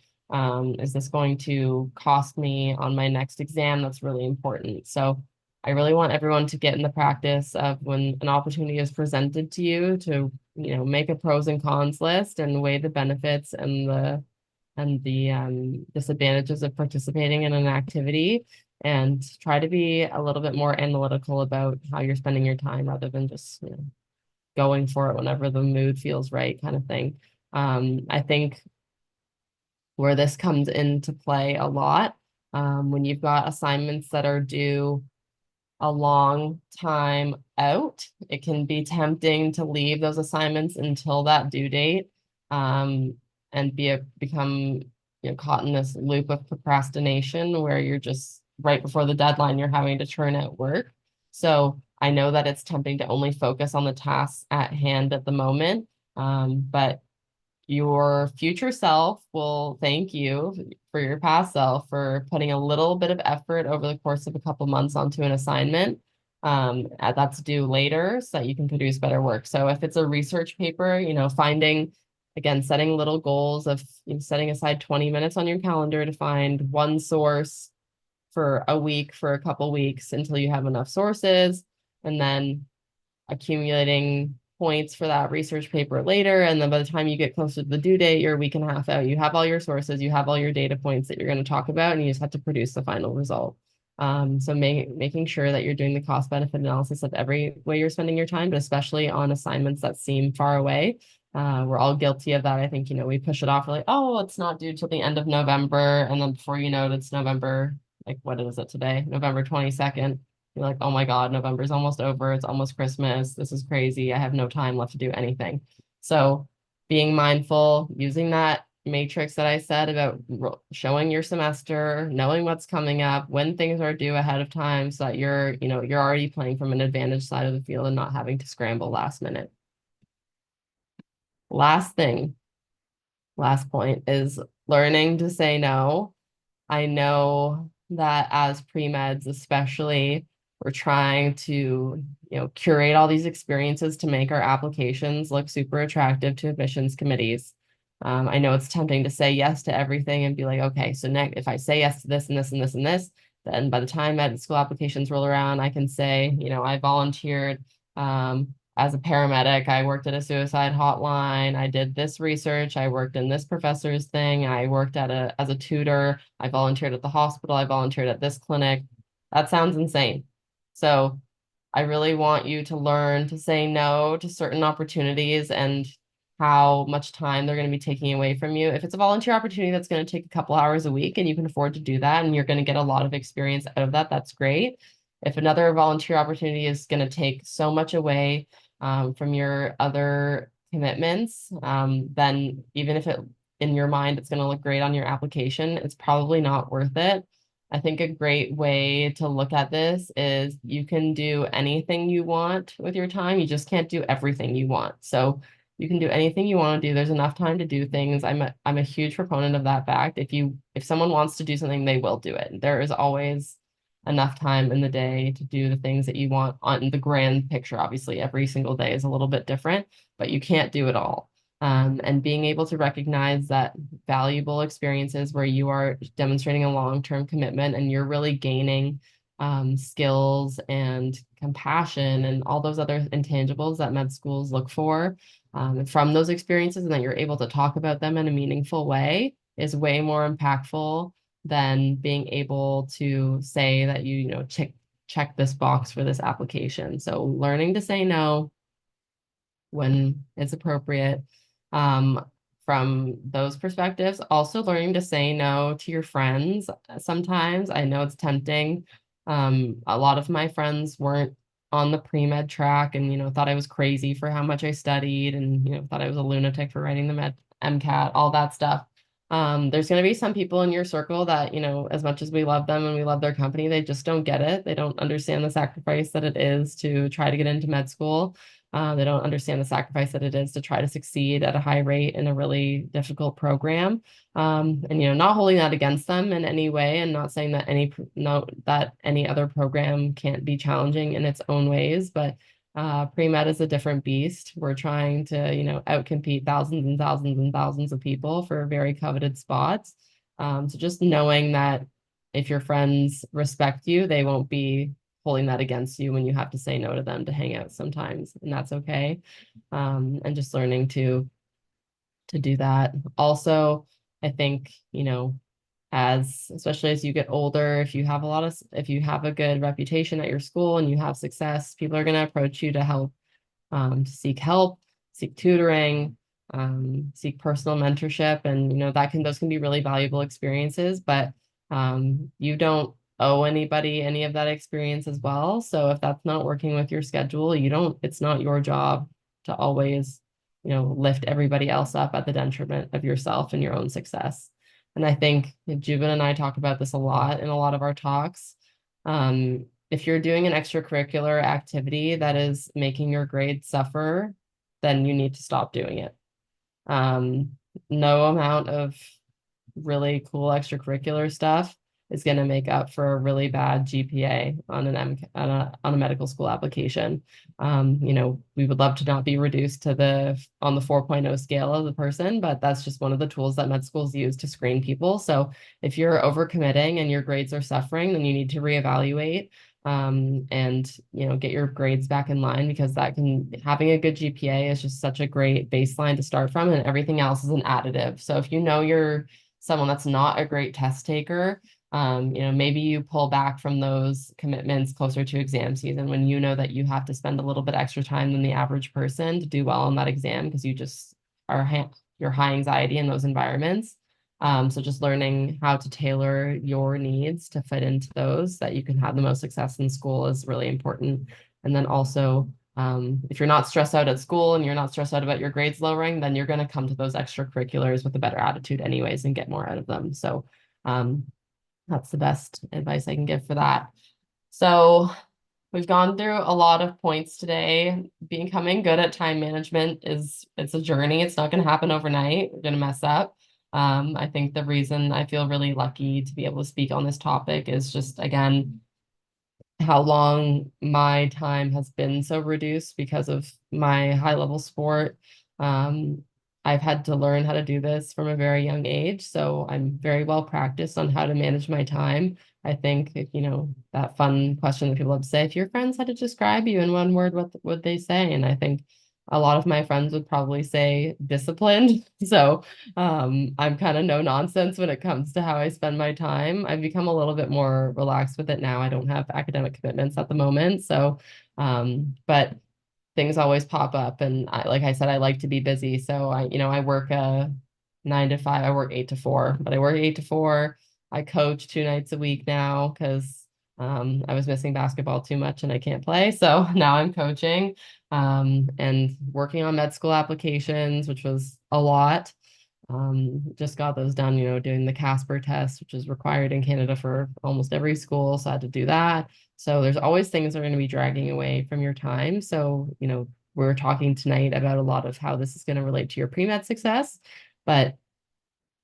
Is this going to cost me on my next exam? That's really important. So I really want everyone to get in the practice of, when an opportunity is presented to you, to, make a pros and cons list and weigh the benefits and the disadvantages of participating in an activity, and try to be a little bit more analytical about how you're spending your time rather than just going for it whenever the mood feels right, kind of thing. I think where this comes into play a lot, when you've got assignments that are due a long time out, it can be tempting to leave those assignments until that due date, and become caught in this loop of procrastination where you're just right before the deadline, you're having to churn out work. So I know that it's tempting to only focus on the tasks at hand at the moment, but your future self will thank you for your past self for putting a little bit of effort over the course of a couple months onto an assignment that's due later so that you can produce better work. So if it's a research paper, setting little goals of setting aside 20 minutes on your calendar to find one source for a week, for a couple weeks until you have enough sources, and then accumulating points for that research paper later. And then by the time you get closer to the due date, you're a week and a half out, you have all your sources, you have all your data points that you're going to talk about, and you just have to produce the final result. So making sure that you're doing the cost benefit analysis of every way you're spending your time, but especially on assignments that seem far away. We're all guilty of that. I think, we push it off. We're like, oh, it's not due till the end of November. And then before you know it, it's November, like, what is it today? November 22nd. You're like, oh my God, November's almost over. It's almost Christmas. This is crazy. I have no time left to do anything. So being mindful, using that matrix that I said about showing your semester, knowing what's coming up, when things are due ahead of time, so that you're already playing from an advantage side of the field and not having to scramble last minute. Last point is learning to say no. I know that as pre-meds, especially, we're trying to, curate all these experiences to make our applications look super attractive to admissions committees. I know it's tempting to say yes to everything and be like, okay, so next, if I say yes to this and this and this and this, then by the time med school applications roll around, I can say, I volunteered as a paramedic, I worked at a suicide hotline, I did this research, I worked in this professor's thing, I worked as a tutor, I volunteered at the hospital, I volunteered at this clinic. That sounds insane. So I really want you to learn to say no to certain opportunities and how much time they're going to be taking away from you. If it's a volunteer opportunity that's going to take a couple hours a week and you can afford to do that and you're going to get a lot of experience out of that, that's great. If another volunteer opportunity is going to take so much away from your other commitments, then even if it in your mind it's going to look great on your application, it's probably not worth it. I think a great way to look at this is you can do anything you want with your time. You just can't do everything you want. So you can do anything you want to do. There's enough time to do things. I'm a huge proponent of that fact. If someone wants to do something, they will do it. There is always enough time in the day to do the things that you want on the grand picture. Obviously, every single day is a little bit different, but you can't do it all. And being able to recognize that valuable experiences where you are demonstrating a long-term commitment and you're really gaining skills and compassion and all those other intangibles that med schools look for from those experiences, and that you're able to talk about them in a meaningful way is way more impactful than being able to say that you know, check this box for this application. So learning to say no when it's appropriate, from those perspectives. Also learning to say no to your friends. Sometimes I know it's tempting. A lot of my friends weren't on the pre-med track and, you know, thought I was crazy for how much I studied and, you know, thought I was a lunatic for writing the MCAT, all that stuff. There's going to be some people in your circle that, you know, as much as we love them and we love their company, they just don't get it. They don't understand the sacrifice that it is to try to get into med school. They don't understand the sacrifice that it is to try to succeed at a high rate in a really difficult program. And, you know, not holding that against them in any way, and not saying that any other program can't be challenging in its own ways, but pre-med is a different beast. We're trying to, you know, outcompete thousands and thousands and thousands of people for very coveted spots. So just knowing that if your friends respect you, they won't be holding that against you when you have to say no to them to hang out sometimes, and that's okay. And just learning to do that. Also, I think, you know, especially as you get older, if you have a good reputation at your school and you have success, people are going to approach you to seek help, seek tutoring, seek personal mentorship. And, you know, those can be really valuable experiences, but you don't owe anybody any of that experience as well. So if that's not working with your schedule, it's not your job to always, you know, lift everybody else up at the detriment of yourself and your own success. And I think Jubin and I talk about this a lot in a lot of our talks. If you're doing an extracurricular activity that is making your grades suffer, then you need to stop doing it. No amount of really cool extracurricular stuff is going to make up for a really bad GPA on a medical school application. You know, we would love to not be reduced on the 4.0 scale as a person, but that's just one of the tools that med schools use to screen people. So if you're overcommitting and your grades are suffering, then you need to reevaluate and, you know, get your grades back in line, because having a good GPA is just such a great baseline to start from, and everything else is an additive. So if you know you're someone that's not a great test taker, you know, maybe you pull back from those commitments closer to exam season when you know that you have to spend a little bit extra time than the average person to do well on that exam, because you just you're high anxiety in those environments. So just learning how to tailor your needs to fit into those that you can have the most success in school is really important. And then also, if you're not stressed out at school and you're not stressed out about your grades lowering, then you're going to come to those extracurriculars with a better attitude anyways and get more out of them. So that's the best advice I can give for that. So we've gone through a lot of points today. Becoming good at time management it's a journey. It's not going to happen overnight. We're going to mess up. I think the reason I feel really lucky to be able to speak on this topic is just, again, how long my time has been so reduced because of my high level sport. I've had to learn how to do this from a very young age, so I'm very well practiced on how to manage my time. I think, you know, that fun question that people love to say, if your friends had to describe you in one word, what would they say? And I think a lot of my friends would probably say disciplined. So I'm kind of no nonsense when it comes to how I spend my time. I've become a little bit more relaxed with it now. I don't have academic commitments at the moment. So, but things always pop up. And like I said, I like to be busy. So I work a 9 to 5, I work 8 to 4, but I work 8 to 4. I coach 2 nights a week now because I was missing basketball too much and I can't play. So now I'm coaching and working on med school applications, which was a lot. Just got those done, doing the Casper test, which is required in Canada for almost every school. So I had to do that. So there's always things that are going to be dragging away from your time. So, we're talking tonight about a lot of how this is going to relate to your pre-med success, but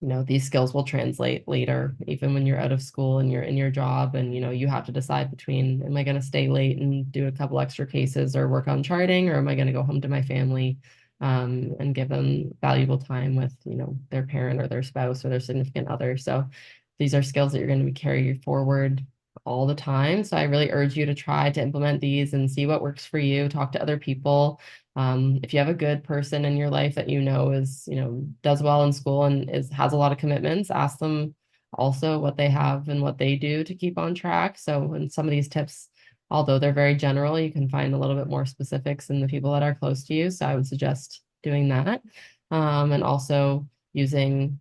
these skills will translate later, even when you're out of school and you're in your job and, you have to decide between, am I going to stay late and do a couple extra cases or work on charting, or am I going to go home to my family, and give them valuable time with, their parent or their spouse or their significant other. So these are skills that you're going to be carrying forward all the time. So I really urge you to try to implement these and see what works for you. Talk to other people. If you have a good person in your life that is, does well in school and has a lot of commitments, ask them also what they have and what they do to keep on track. So in some of these tips, although they're very general, you can find a little bit more specifics in the people that are close to you. So I would suggest doing that. And also using,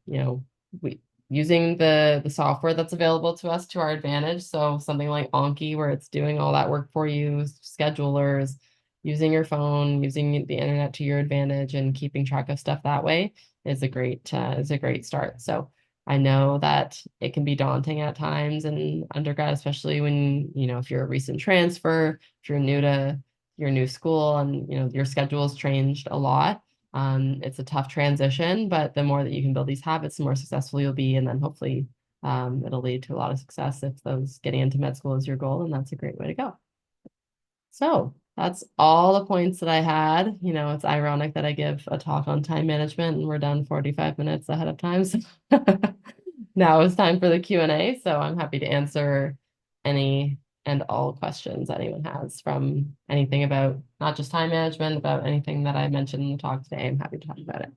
using the software that's available to us to our advantage. So something like Anki, where it's doing all that work for you, schedulers, using your phone, using the internet to your advantage, and keeping track of stuff that way is a great start. So I know that it can be daunting at times in undergrad, especially when, if you're a recent transfer, if you're new to your new school and, your schedule's changed a lot. It's a tough transition, but the more that you can build these habits, the more successful you'll be. And then hopefully it'll lead to a lot of success if those getting into med school is your goal. And that's a great way to go. So that's all the points that I had. It's ironic that I give a talk on time management and we're done 45 minutes ahead of time. So now it's time for the Q&A. So I'm happy to answer any and all questions anyone has, from anything about not just time management, about anything that I mentioned in the talk today. I'm happy to talk about it.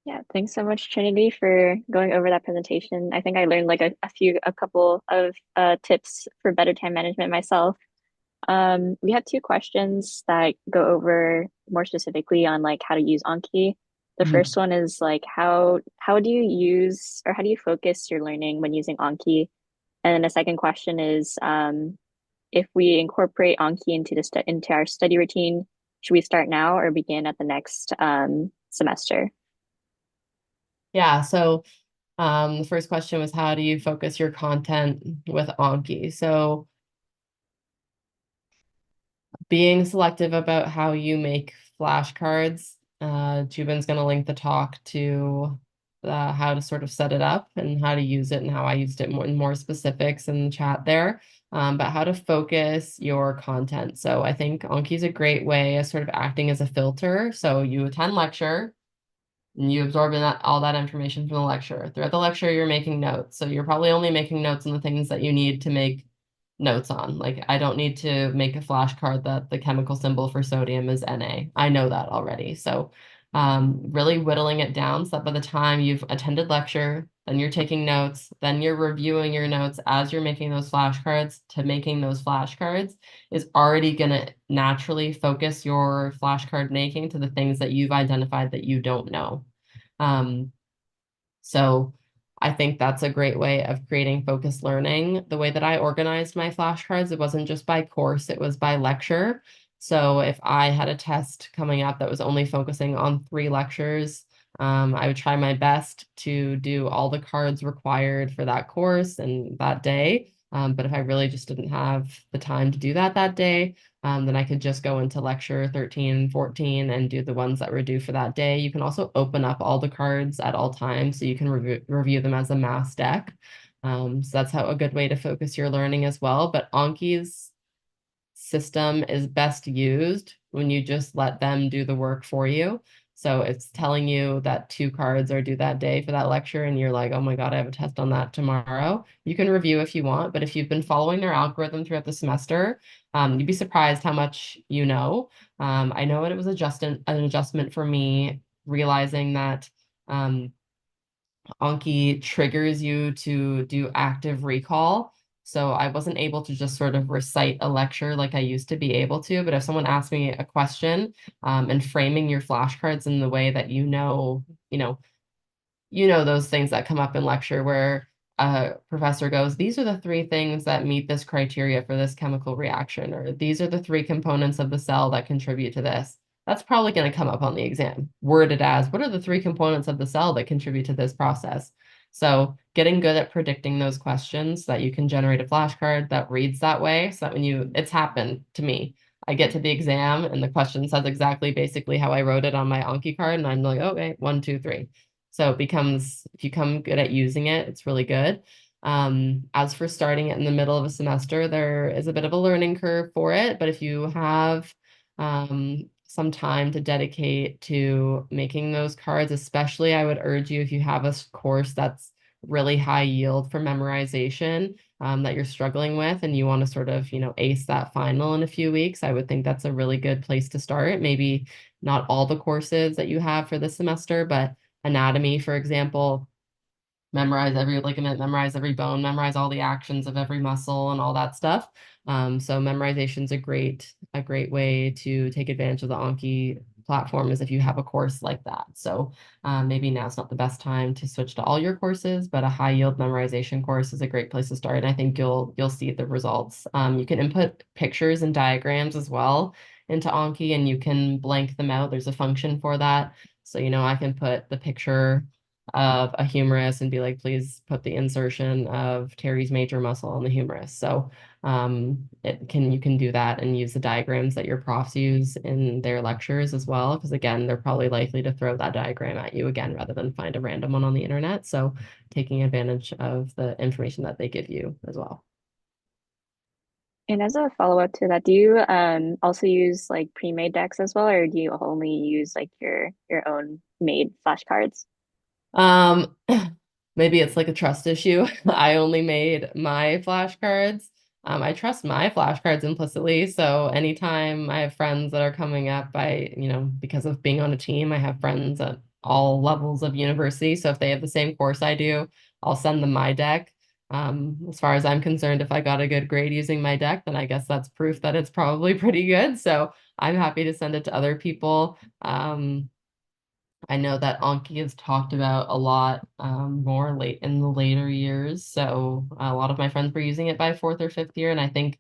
Yeah, thanks so much, Trinity, for going over that presentation. I think I learned like a couple of tips for better time management myself. We have two questions that go over more specifically on like how to use Anki. The Mhm. first one is like how do you use or how do you focus your learning when using Anki? And then the second question is if we incorporate Anki into our study routine, should we start now or begin at the next semester? Yeah, so the first question was, how do you focus your content with Anki? So being selective about how you make flashcards. Jubin's going to link the talk to how to sort of set it up and how to use it and how I used it in more specifics in the chat there. But how to focus your content. So I think Anki is a great way of sort of acting as a filter. So you attend lecture and you absorb all that information from the lecture. Throughout the lecture, you're making notes. So you're probably only making notes on the things that you need to make notes on. Like, I don't need to make a flashcard that the chemical symbol for sodium is Na. I know that already. So really whittling it down so that by the time you've attended lecture, then you're taking notes, then you're reviewing your notes as you're making those flashcards, to making those flashcards is already going to naturally focus your flashcard making to the things that you've identified that you don't know. So I think that's a great way of creating focused learning. The way that I organized my flashcards, it wasn't just by course, it was by lecture. So if I had a test coming up that was only focusing on 3 lectures, I would try my best to do all the cards required for that course and that day. But if I really just didn't have the time to do that day, then I could just go into lecture 13, 14 and do the ones that were due for that day. You can also open up all the cards at all times so you can review them as a mass deck. So that's a good way to focus your learning as well. But Anki's system is best used when you just let them do the work for you. So it's telling you that 2 cards are due that day for that lecture, and you're like, oh my God, I have a test on that tomorrow. You can review if you want, but if you've been following their algorithm throughout the semester, you'd be surprised how much you know. I know it was an adjustment for me, realizing that Anki triggers you to do active recall. So I wasn't able to just sort of recite a lecture like I used to be able to, but if someone asked me a question, and framing your flashcards in the way that those things that come up in lecture where a professor goes, these are the 3 things that meet this criteria for this chemical reaction, or these are the 3 components of the cell that contribute to this. that's probably going to come up on the exam, worded as what are the three components of the cell that contribute to this process? So getting good at predicting those questions so that you can generate a flashcard that reads that way, so that when it's happened to me. I get to the exam and the question says exactly basically how I wrote it on my Anki card, and I'm like, okay, 1, 2, 3. So it becomes, if you come good at using it, it's really good. As for starting it in the middle of a semester, there is a bit of a learning curve for it, but if you have some time to dedicate to making those cards, especially I would urge you if you have a course that's really high yield for memorization that you're struggling with and you want to sort of, ace that final in a few weeks, I would think that's a really good place to start. Maybe not all the courses that you have for this semester, but anatomy, for example, memorize every ligament, memorize every bone, memorize all the actions of every muscle and all that stuff. So memorization is a great way to take advantage of the Anki platform is if you have a course like that. So maybe now's not the best time to switch to all your courses, but a high yield memorization course is a great place to start. And I think you'll see the results. You can input pictures and diagrams as well into Anki and you can blank them out. There's a function for that. So, I can put the picture of a humerus and be like, please put the insertion of Terry's major muscle on the humerus. So you can do that and use the diagrams that your profs use in their lectures as well. Because again, they're probably likely to throw that diagram at you again rather than find a random one on the internet. So taking advantage of the information that they give you as well. And as a follow-up to that, do you also use like pre-made decks as well, or do you only use like your own made flashcards? Um, maybe it's like a trust issue. I only made my flashcards. I trust my flashcards implicitly. So anytime I have friends that are coming up, because of being on a team, I have friends at all levels of university. So if they have the same course I do, I'll send them my deck. As far as I'm concerned, if I got a good grade using my deck, then I guess that's proof that it's probably pretty good. So I'm happy to send it to other people. I know that Anki is talked about a lot more late in the later years. So a lot of my friends were using it by fourth or fifth year. And I think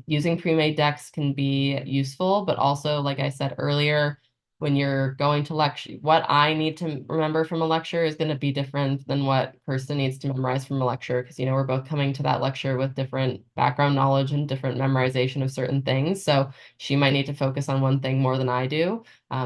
using pre-made decks can be useful, but also, like I said earlier, when you're going to lecture, what I need to remember from a lecture is going to be different than what Kirsten needs to memorize from a lecture. Because, we're both coming to that lecture with different background knowledge and different memorization of certain things. So she might need to focus on one thing more than I do.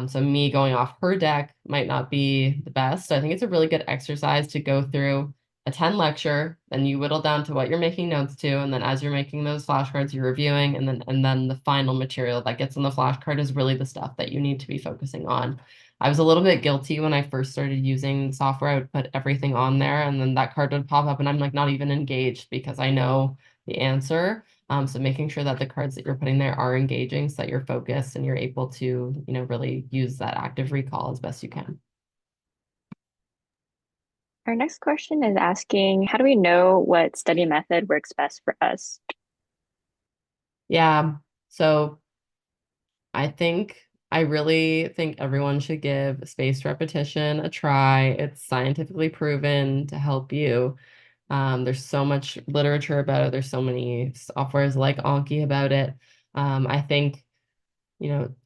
So me going off her deck might not be the best. So I think it's a really good exercise to go through attend lecture, then you whittle down to what you're making notes to, and then as you're making those flashcards, you're reviewing, and then the final material that gets on the flashcard is really the stuff that you need to be focusing on. I was a little bit guilty when I first started using software. I would put everything on there, and then that card would pop up, and I'm like not even engaged because I know the answer. So making sure that the cards that you're putting there are engaging so that you're focused and you're able to, really use that active recall as best you can. Our next question is asking, how do we know what study method works best for us? Yeah. So I really think everyone should give spaced repetition a try. It's scientifically proven to help you. There's so much literature about it. There's so many softwares like Anki about it. I think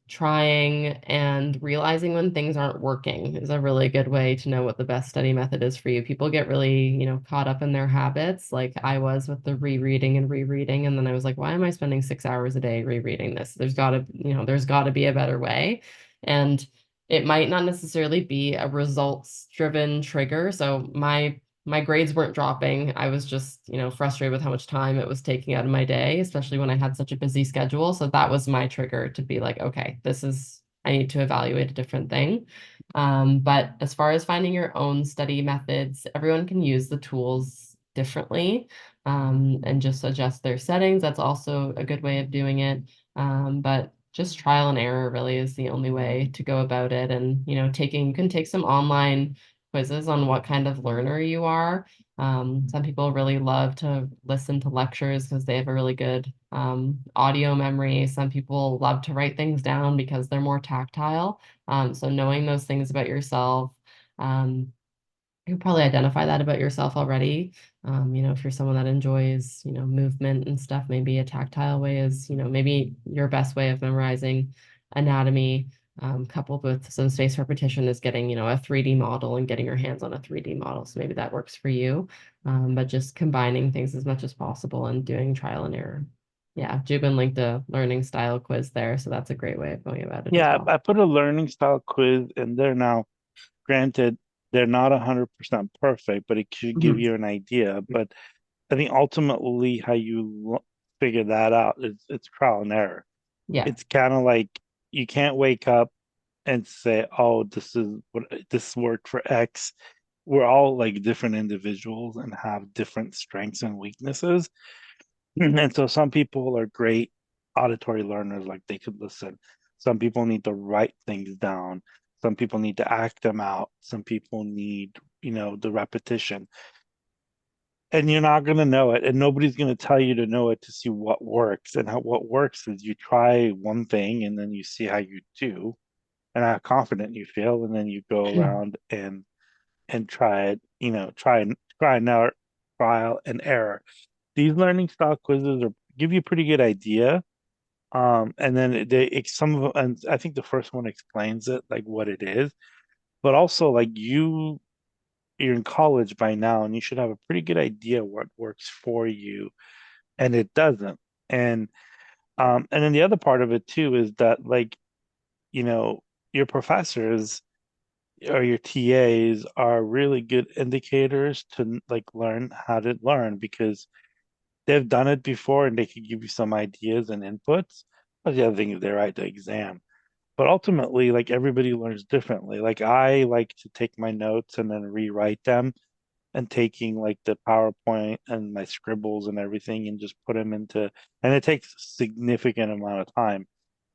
trying and realizing when things aren't working is a really good way to know what the best study method is for you. People get really, caught up in their habits, like I was with the rereading and rereading. And then I was like, why am I spending 6 hours a day rereading this? There's got to be a better way. And it might not necessarily be a results driven trigger. So my grades weren't dropping. I was just, frustrated with how much time it was taking out of my day, especially when I had such a busy schedule. So that was my trigger to be like, okay, I need to evaluate a different thing. But as far as finding your own study methods, everyone can use the tools differently and just adjust their settings. That's also a good way of doing it. But just trial and error really is the only way to go about it. And, you can take some online quizzes on what kind of learner you are. Some people really love to listen to lectures because they have a really good audio memory. Some people love to write things down because they're more tactile. So knowing those things about yourself, you probably identify that about yourself already. If you're someone that enjoys, movement and stuff, maybe a tactile way is, maybe your best way of memorizing anatomy, coupled with some spaced repetition is getting, a 3D model and getting your hands on a 3D model. So maybe that works for you. But just combining things as much as possible and doing trial and error. Yeah, Jubin linked a learning style quiz there, so that's a great way of going about it as Yeah, well. I put a learning style quiz in there now. Granted, they're not 100% perfect, but it should give Mhm. you an idea. But I think ultimately how you figure that out is it's trial and error. Yeah. It's kind of like you can't wake up and say, "Oh, this worked for X." We're all like different individuals and have different strengths and weaknesses. And so some people are great auditory learners, like they could listen. Some people need to write things down. Some people need to act them out. Some people need, the repetition. And you're not going to know it. And nobody's going to tell you to know it to see what works. And what works is you try one thing and then you see how you do and how confident you feel. And then you go around and try it, try and error, trial and error. These learning style quizzes give you a pretty good idea. And then some of them, and I think the first one explains it, like what it is, but also like you're in college by now and you should have a pretty good idea what works for you and it doesn't. And then the other part of it too is that like, you know, your professors or your TAs are really good indicators to like learn how to learn because they've done it before and they can give you some ideas and inputs. But the other thing is they write the exam. But ultimately, like everybody learns differently. Like I like to take my notes and then rewrite them and taking like the PowerPoint and my scribbles and everything and just put them into, and it takes a significant amount of time.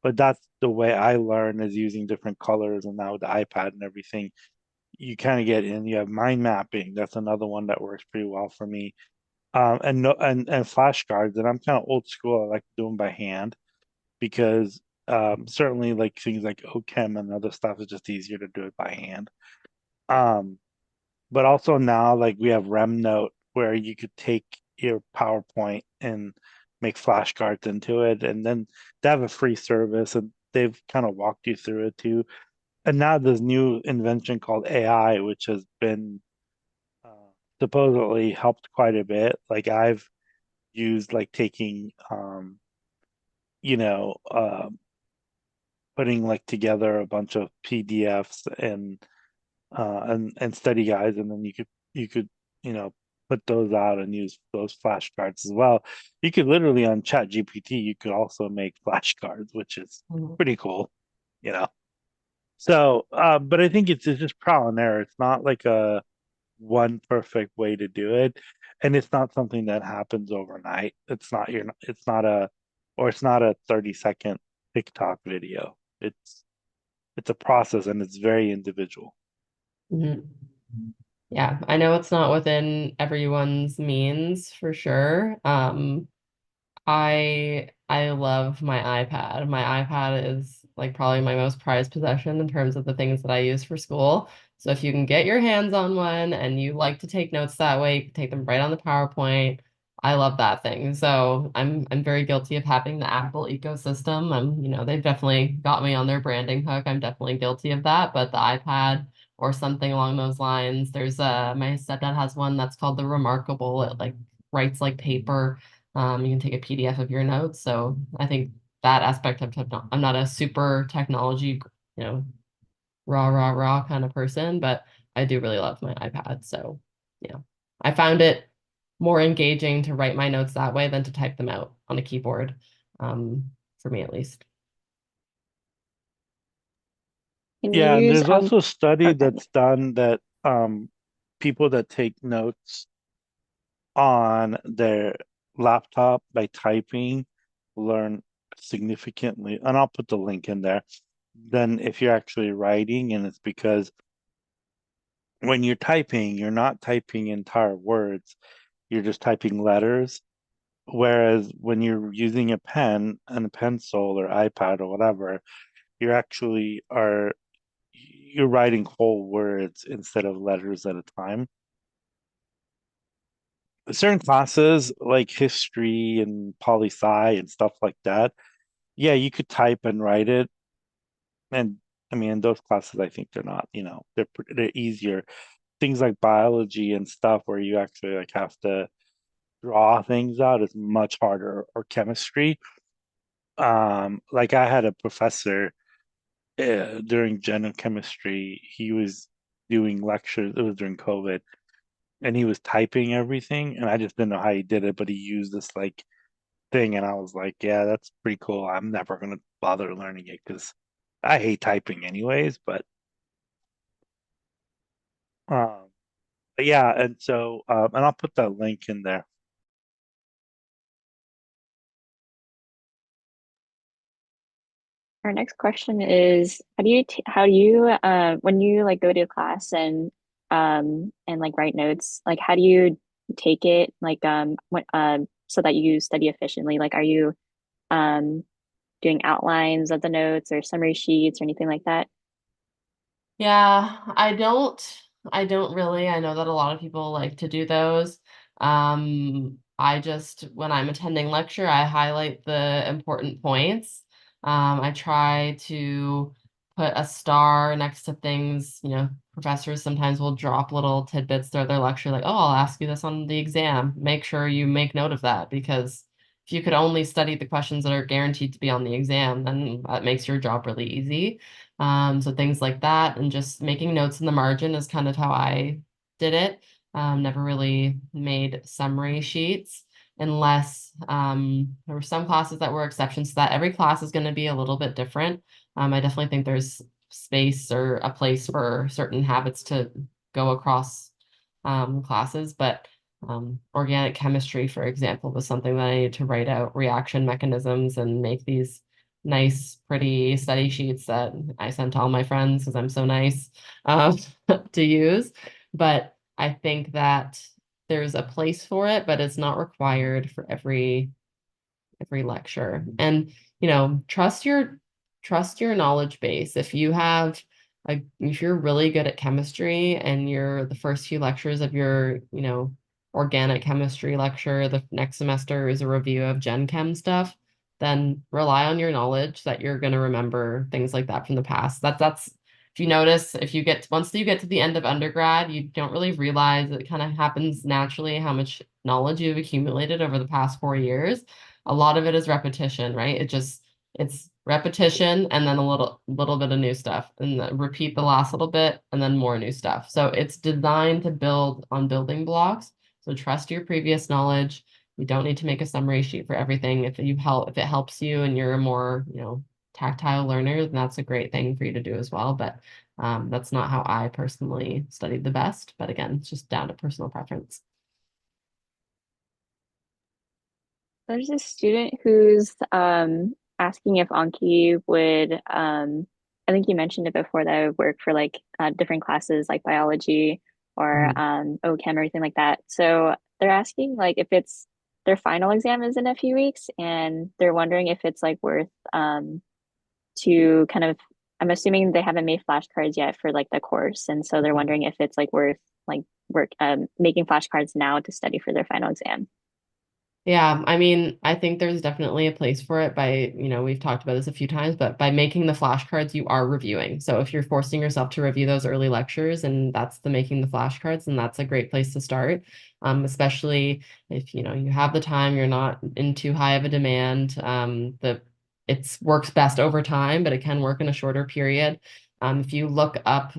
But that's the way I learn is using different colors and now with the iPad and everything, you kind of get in, you have mind mapping. That's another one that works pretty well for me. And no, and flashcards, and I'm kind of old school. I like to do them by hand because certainly like things like OChem and other stuff is just easier to do it by hand. Um, but also now like we have RemNote where you could take your PowerPoint and make flashcards into it, and then they have a free service and they've kind of walked you through it too. And now this new invention called AI, which has been uh, supposedly helped quite a bit. Like I've used like taking you know, putting like together a bunch of PDFs and study guides, and then you could you know put those out and use those flashcards as well. You could literally on Chat GPT, you could also make flashcards, which is Mhm. pretty cool, you know. So, but I think it's just trial and error. It's not like a one perfect way to do it, and it's not something that happens overnight. It's not it's not a 30-second TikTok video. It's a process and it's very individual. Mhm. Yeah, I know it's not within everyone's means for sure. I love my iPad. My iPad is like probably my most prized possession in terms of the things that I use for school. So if you can get your hands on one and you like to take notes that way, you can take them right on the PowerPoint. I love that thing. So I'm very guilty of having the Apple ecosystem. They've definitely got me on their branding hook. I'm definitely guilty of that, but the iPad or something along those lines. There's my stepdad has one that's called the Remarkable. It like writes like paper. You can take a PDF of your notes. So I think that aspect of I'm not a super technology, you know, raw kind of person, but I do really love my iPad. So, I found it more engaging to write my notes that way than to type them out on a keyboard, for me at least. Can you Yeah, and use there's also a study okay. that's done that people that take notes on their laptop by typing learn significantly, and I'll put the link in there, than if you're actually writing, and it's because when you're typing, you're not typing entire words, you're just typing letters. Whereas when you're using a pen and a pencil or iPad or whatever, you're actually are you're writing whole words instead of letters at a time. Certain classes like history and poli sci and stuff like that, yeah, you could type and write it, And I mean, in those classes, I think they're not, they're easier. Things like biology and stuff where you actually like have to draw things out is much harder, or chemistry. Like I had a professor during general chemistry, he was doing lectures, it was during COVID, and he was typing everything, and I just didn't know how he did it, but he used this like thing, and I was like, yeah, that's pretty cool. I'm never gonna bother learning it because I hate typing anyways, um but yeah, and so and I'll put that link in there. Our next question is, how do you when you like go to class and like write notes, like how do you take it like so that you study efficiently? Like are you um doing outlines of the notes or summary sheets or anything like that? Yeah, I don't really. I know that a lot of people like to do those. I just, when I'm attending lecture, I highlight the important points. I try to put a star next to things, professors sometimes will drop little tidbits throughout their lecture, like, oh, I'll ask you this on the exam. Make sure you make note of that, because if you could only study the questions that are guaranteed to be on the exam, then that makes your job really easy. So things like that, and just making notes in the margin is kind of how I did it. Never really made summary sheets unless there were some classes that were exceptions to that. Every class is going to be a little bit different. I definitely think there's space or a place for certain habits to go across classes, but organic chemistry, for example, was something that I needed to write out reaction mechanisms and make these nice, pretty study sheets that I sent to all my friends because I'm so nice um, to use. But I think that there's a place for it, but it's not required for every lecture. And trust your knowledge base. If you're really good at chemistry and you're the first few lectures of your organic chemistry lecture, the next semester is a review of gen chem stuff, then rely on your knowledge that you're going to remember things like that from the past. That's if you notice, once you get to the end of undergrad, you don't really realize, it kind of happens naturally, how much knowledge you've accumulated over the past 4 years. A lot of it is repetition, right? It's repetition and then a little bit of new stuff, and repeat the last little bit and then more new stuff. So it's designed to build on building blocks. So trust your previous knowledge. You don't need to make a summary sheet for everything. If it helps you and you're a more, tactile learner, then that's a great thing for you to do as well. But that's not how I personally studied the best. But again, it's just down to personal preference. There's a student who's asking if Anki would I think you mentioned it before that I would work for like different classes like biology or Mhm. OChem or anything like that. So they're asking like if it's their final exam is in a few weeks and they're wondering if it's like worth to kind of I'm assuming they haven't made flashcards yet for like the course, and so they're wondering if it's like worth like work making flashcards now to study for their final exam. Yeah, I mean, I think there's definitely a place for it we've talked about this a few times, but by making the flashcards, you are reviewing. So if you're forcing yourself to review those early lectures and that's the making the flashcards, then that's a great place to start. Especially if, you have the time, you're not in too high of a demand. It works best over time, but it can work in a shorter period. If you look up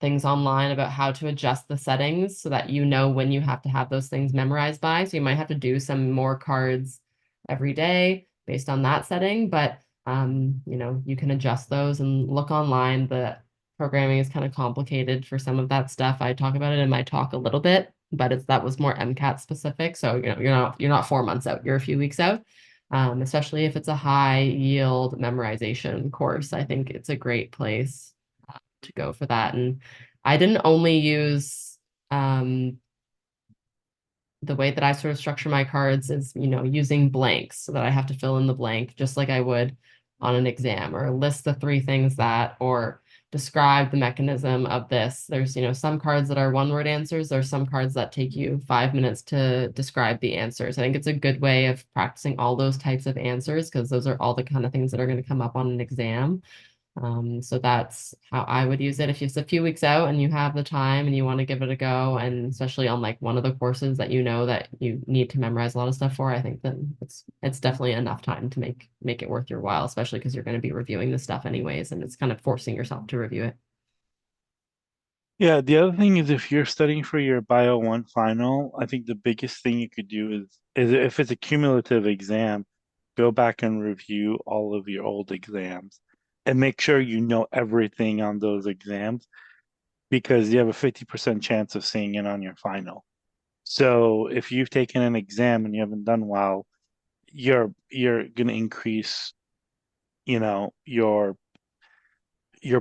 things online about how to adjust the settings so that you know when you have to have those things memorized by. So you might have to do some more cards every day based on that setting, but you can adjust those and look online. The programming is kind of complicated for some of that stuff. I talk about it in my talk a little bit, but that was more MCAT specific. So you're not 4 months out, you're a few weeks out. Especially if it's a high yield memorization course, I think it's a great place to go for that. And I didn't only use the way that I sort of structure my cards is, using blanks so that I have to fill in the blank just like I would on an exam, or list the three things that, or describe the mechanism of this. There's, some cards that are one-word answers. There's some cards that take you 5 minutes to describe the answers. I think it's a good way of practicing all those types of answers because those are all the kind of things that are going to come up on an exam. So that's how I would use it. If it's a few weeks out and you have the time and you want to give it a go, and especially on like one of the courses that you know that you need to memorize a lot of stuff for, I think that it's definitely enough time to make it worth your while, especially because you're going to be reviewing this stuff anyways, and it's kind of forcing yourself to review it. Yeah, the other thing is if you're studying for your Bio 1 final, I think the biggest thing you could do is if it's a cumulative exam, go back and review all of your old exams and make sure you know everything on those exams because you have a 50% chance of seeing it on your final. So if you've taken an exam and you haven't done well, you're going to increase, you know, your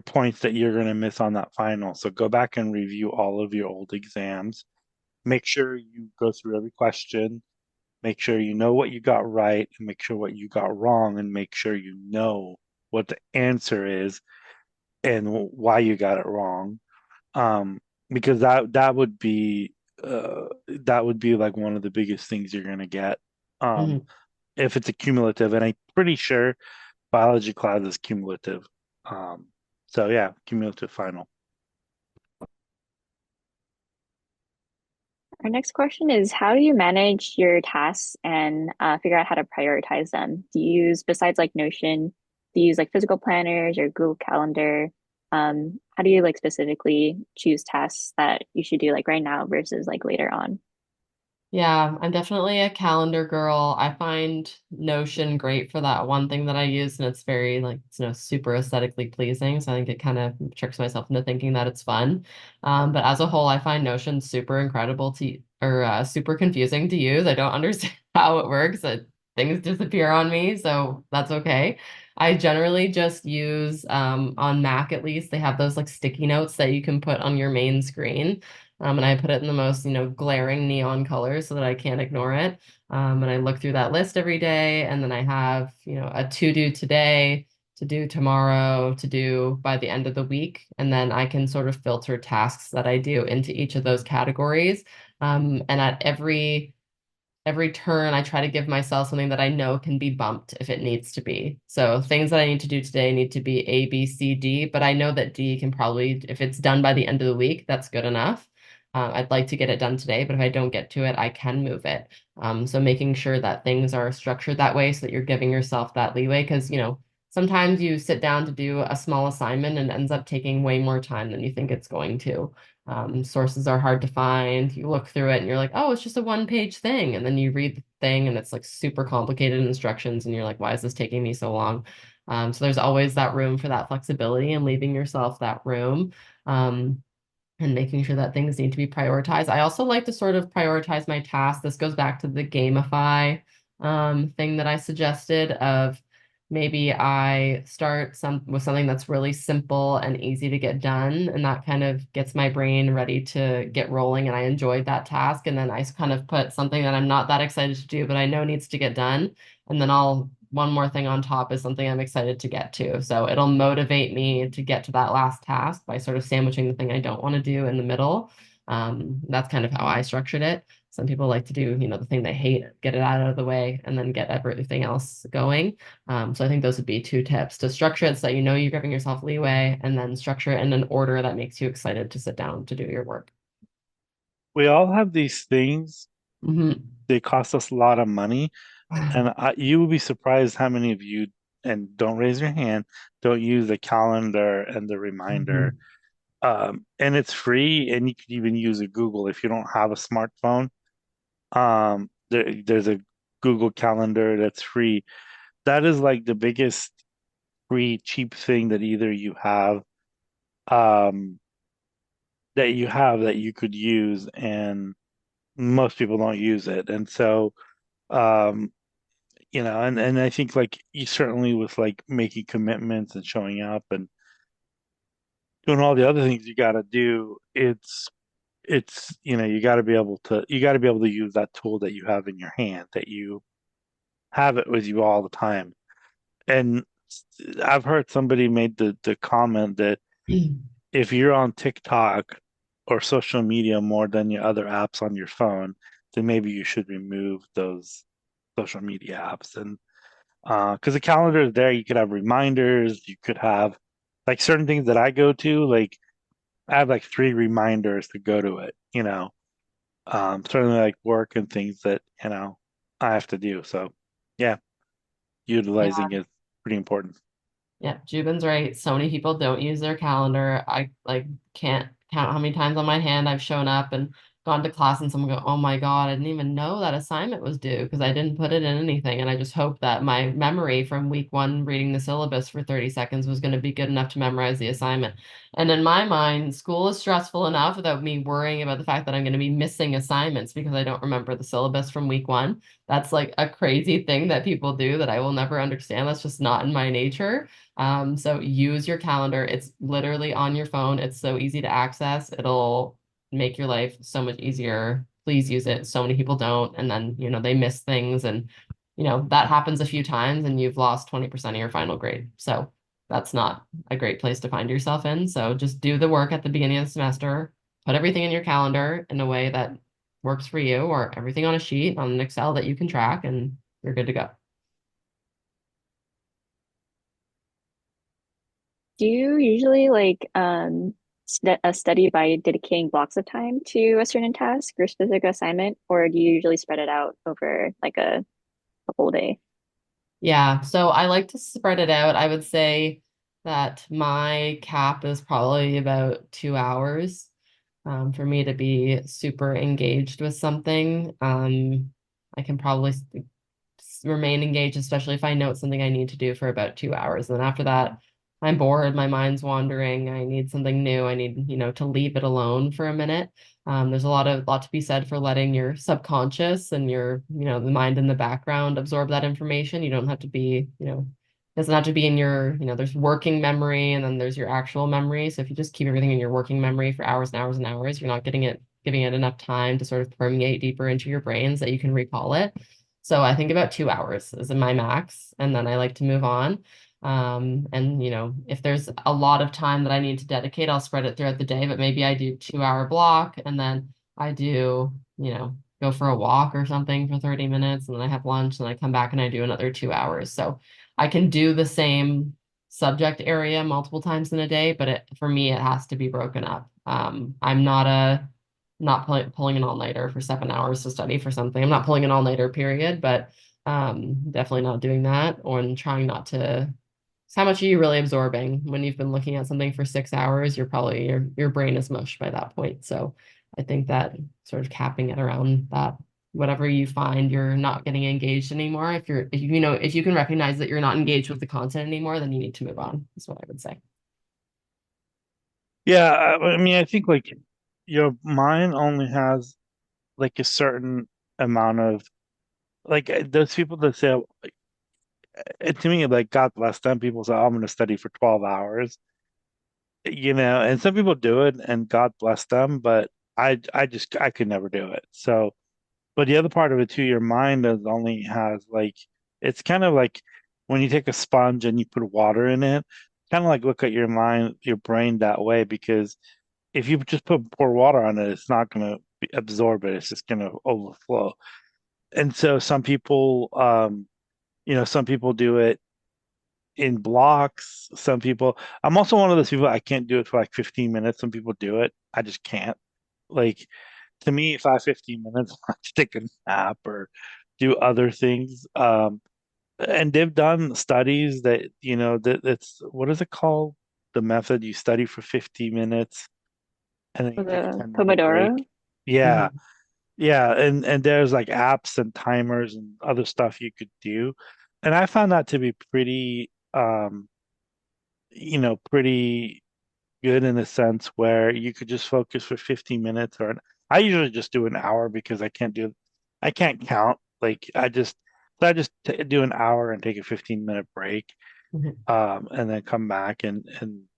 points that you're going to miss on that final. So go back and review all of your old exams. Make sure you go through every question. Make sure you know what you got right and make sure what you got wrong and make sure you know what the answer is and why you got it wrong. Um, because that would be like one of the biggest things you're gonna get. Mhm. If it's a cumulative, and I'm pretty sure biology class is cumulative. Um, so yeah, cumulative final. Our next question is, how do you manage your tasks and figure out how to prioritize them? Do you use, besides like Notion, do you use like physical planners or Google Calendar? How do you like specifically choose tasks that you should do like right now versus like later on? Yeah, I'm definitely a calendar girl. I find Notion great for that one thing that I use, and it's very like super aesthetically pleasing. So I think it kind of tricks myself into thinking that it's fun. But as a whole, I find Notion super incredible or super confusing to use. I don't understand how it works. Things disappear on me, so that's okay. I generally just use on Mac at least, they have those like sticky notes that you can put on your main screen. And I put it in the most, glaring neon colors so that I can't ignore it. And I look through that list every day, and then I have, a to do today, to do tomorrow, to do by the end of the week, and then I can sort of filter tasks that I do into each of those categories. And at every turn, I try to give myself something that I know can be bumped if it needs to be. So things that I need to do today need to be A, B, C, D, but I know that D can probably, if it's done by the end of the week, that's good enough. I'd like to get it done today, but if I don't get to it, I can move it. So making sure that things are structured that way so that you're giving yourself that leeway, because, sometimes you sit down to do a small assignment and it ends up taking way more time than you think it's going to. Sources are hard to find. You look through it and you're like, oh, it's just a one-page thing. And then you read the thing and it's like super complicated instructions. And you're like, why is this taking me so long? So there's always that room for that flexibility and leaving yourself that room. And making sure that things need to be prioritized. I also like to sort of prioritize my tasks. This goes back to the gamify thing that I suggested of maybe I start with something that's really simple and easy to get done, and that kind of gets my brain ready to get rolling, and I enjoyed that task. And then I kind of put something that I'm not that excited to do, but I know needs to get done, and then I'll one more thing on top is something I'm excited to get to. So it'll motivate me to get to that last task by sort of sandwiching the thing I don't want to do in the middle. That's kind of how I structured it. Some people like to do, the thing they hate, get it out of the way, and then get everything else going. So I think those would be two tips to structure it so that you're giving yourself leeway, and then structure it in an order that makes you excited to sit down to do your work. We all have these things. Hmm. They cost us a lot of money, and you will be surprised how many of you, and don't raise your hand, don't use the calendar and the reminder. Hmm. And it's free, and you could even use a Google if you don't have a smartphone. There's a Google Calendar that's free. That is like the biggest free cheap thing that either you have, um, that you could use, and most people don't use it. And so, um, and I think like you certainly with like making commitments and showing up and doing all the other things you got to do, it's you got to be able to use that tool that you have in your hand, that you have it with you all the time. And I've heard somebody made the comment that if you're on TikTok or social media more than your other apps on your phone, then maybe you should remove those social media apps. And because the calendar is there, you could have reminders, you could have like certain things that I go to, like I have like 3 reminders to go to it, certainly like work and things that, I have to do. So yeah, utilizing is pretty important. Yeah, Jubin's right. So many people don't use their calendar. I like can't count how many times on my hand I've shown up and gone to class and someone go, "Oh my God, I didn't even know that assignment was due because I didn't put it in anything." And I just hope that my memory from week one reading the syllabus for 30 seconds was going to be good enough to memorize the assignment. And in my mind, school is stressful enough without me worrying about the fact that I'm going to be missing assignments because I don't remember the syllabus from week one. That's like a crazy thing that people do that I will never understand. That's just not in my nature. So use your calendar. It's literally on your phone. It's so easy to access. It'll make your life so much easier. Please use it. So many people don't. And then, they miss things and, that happens a few times and you've lost 20% of your final grade. So that's not a great place to find yourself in. So just do the work at the beginning of the semester, put everything in your calendar in a way that works for you, or everything on a sheet on an Excel that you can track, and you're good to go. Do you usually like study by dedicating blocks of time to a certain task or specific assignment, or do you usually spread it out over like a whole day? Yeah, so I like to spread it out. I would say that my cap is probably about 2 hours for me to be super engaged with something. I can probably remain engaged, especially if I know it's something I need to do for about 2 hours. And then after that, I'm bored, my mind's wandering, I need something new. I need, to leave it alone for a minute. There's a lot to be said for letting your subconscious and your, the mind in the background absorb that information. You don't have to be, it doesn't have to be in your, there's working memory and then there's your actual memory. So if you just keep everything in your working memory for hours and hours and hours, you're not giving it enough time to sort of permeate deeper into your brains that you can recall it. So I think about 2 hours is my max, and then I like to move on. And if there's a lot of time that I need to dedicate, I'll spread it throughout the day, but maybe I do 2 hour block and then I do, go for a walk or something for 30 minutes and then I have lunch and I come back and I do another 2 hours. So I can do the same subject area multiple times in a day, but for me, it has to be broken up. I'm not pulling an all-nighter for 7 hours to study for something. I'm not pulling an all-nighter period, but definitely not doing that, or and trying not to. So how much are you really absorbing when you've been looking at something for 6 hours? You're probably your brain is mush by that point. So I think that sort of capping it around that, whatever you find you're not getting engaged anymore, if you can recognize that you're not engaged with the content anymore, then you need to move on, is what I would say. Yeah, I mean, I think like your mind only has like a certain amount of like those people that say, to me, like God bless them. People say, oh, I'm going to study for 12 hours, and some people do it, and God bless them. But I could never do it. So, but the other part of it too, your mind is only has like it's kind of like when you take a sponge and you put water in it, kind of like look at your mind, your brain that way, because if you just pour water on it, it's not going to absorb it. It's just going to overflow. And so some people do it in blocks. Some people, I'm also one of those people, I can't do it for like 15 minutes. Some people do it. I just can't. Like, to me, if I have 15 minutes, I have to take a nap or do other things. And they've done studies that, that it's, what is it called? The method you study for 50 minutes and then you For take a the 10-minute break. Pomodoro? Yeah. Mhm. Yeah. And there's like apps and timers and other stuff you could do. And I found that to be pretty good in a sense where you could just focus for 15 minutes I usually just do an hour because I can't count. Like do an hour and take a 15-minute break, Mhm. and then come back and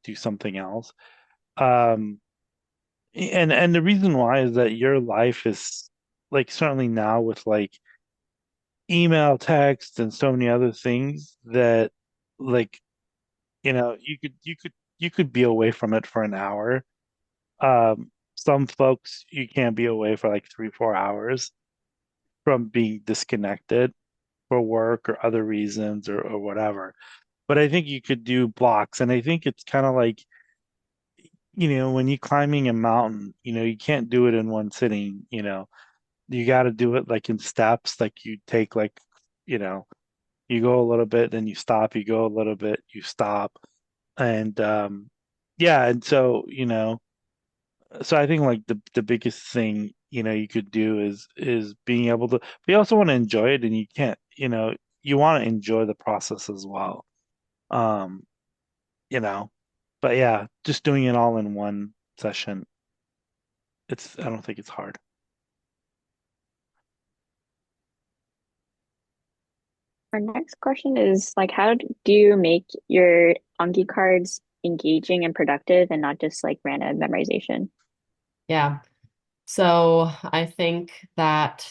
do something else. Um, and the reason why is that your life is like certainly now with like email, text, and so many other things that like you could be away from it for an hour. Some folks you can't be away for like 3, 4 hours from being disconnected for work or other reasons or whatever. but I think you could do blocks. And I think it's kind of like, when you're climbing a mountain, you can't do it in one sitting, you got to do it like in steps, like you take like, you know, you go a little bit, then you stop, you go a little bit, you stop. And yeah, and so I think like the biggest thing, you could do is being able to, but you also want to enjoy it, and you can't, you want to enjoy the process as well. Um, you know, but yeah, just doing it all in one session, I don't think it's hard. Our next question is like, how do you make your Anki cards engaging and productive and not just like random memorization? Yeah. So I think that,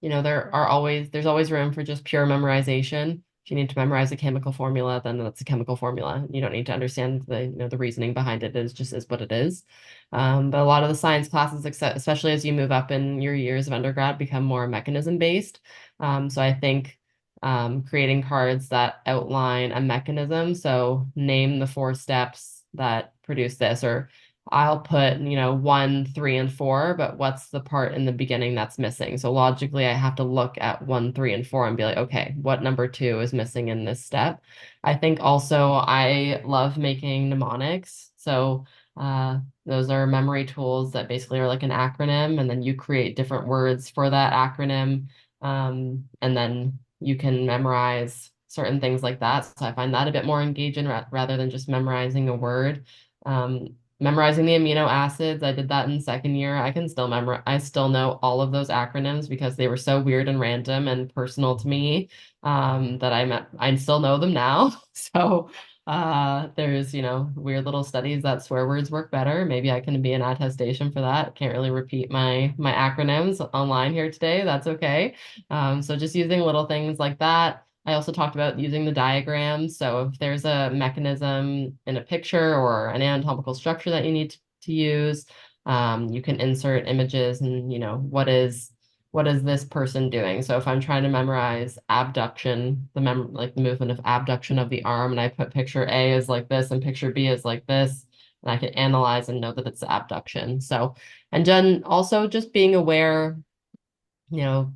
there's always room for just pure memorization. If you need to memorize a chemical formula, then that's a chemical formula. You don't need to understand the reasoning behind it. It just is what it is. But a lot of the science classes, especially as you move up in your years of undergrad, become more mechanism based. So I think creating cards that outline a mechanism. So name the 4 steps that produce this, or I'll put, 1, 3, and 4, but what's the part in the beginning that's missing? So logically, I have to look at 1, 3, and 4 and be like, okay, what number 2 is missing in this step? I think also I love making mnemonics. So those are memory tools that basically are like an acronym, and then you create different words for that acronym. And then you can memorize certain things like that. So I find that a bit more engaging rather than just memorizing a word. Memorizing the amino acids, I did that in second year. I still know all of those acronyms because they were so weird and random and personal to me, that I still know them now. So there's, weird little studies that swear words work better. Maybe I can be an attestation for that. Can't really repeat my acronyms online here today. That's okay. So just using little things like that. I also talked about using the diagrams. So if there's a mechanism in a picture or an anatomical structure that you need to use, you can insert images and, what is this person doing? So if I'm trying to memorize abduction, like the movement of abduction of the arm, and I put picture A is like this and picture B is like this, and I can analyze and know that it's abduction. So, and then also just being aware, you know,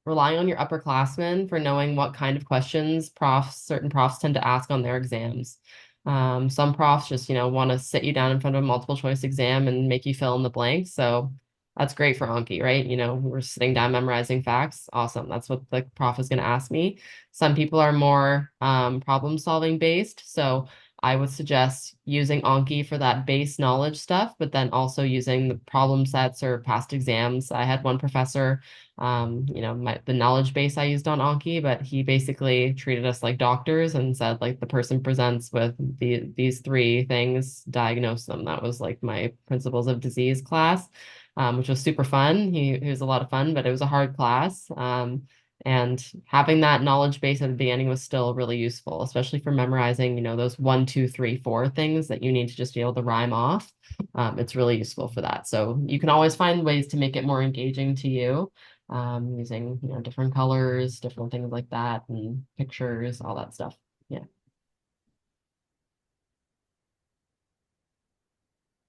relying on your upperclassmen for knowing what kind of questions certain profs tend to ask on their exams. Some profs just, want to sit you down in front of a multiple choice exam and make you fill in the blanks. So that's great for Anki, right? We're sitting down memorizing facts. Awesome. That's what the prof is going to ask me. Some people are more problem solving based. So I would suggest using Anki for that base knowledge stuff, but then also using the problem sets or past exams. I had one professor, the knowledge base I used on Anki, but he basically treated us like doctors and said, like, the person presents with these 3 things, diagnose them. That was like my principles of disease class, which was super fun. He was a lot of fun, but it was a hard class. And having that knowledge base at the beginning was still really useful, especially for memorizing, those 1, 2, 3, 4 things that you need to just be able to rhyme off. It's really useful for that. So you can always find ways to make it more engaging to you, using, different colors, different things like that, and pictures, all that stuff. Yeah.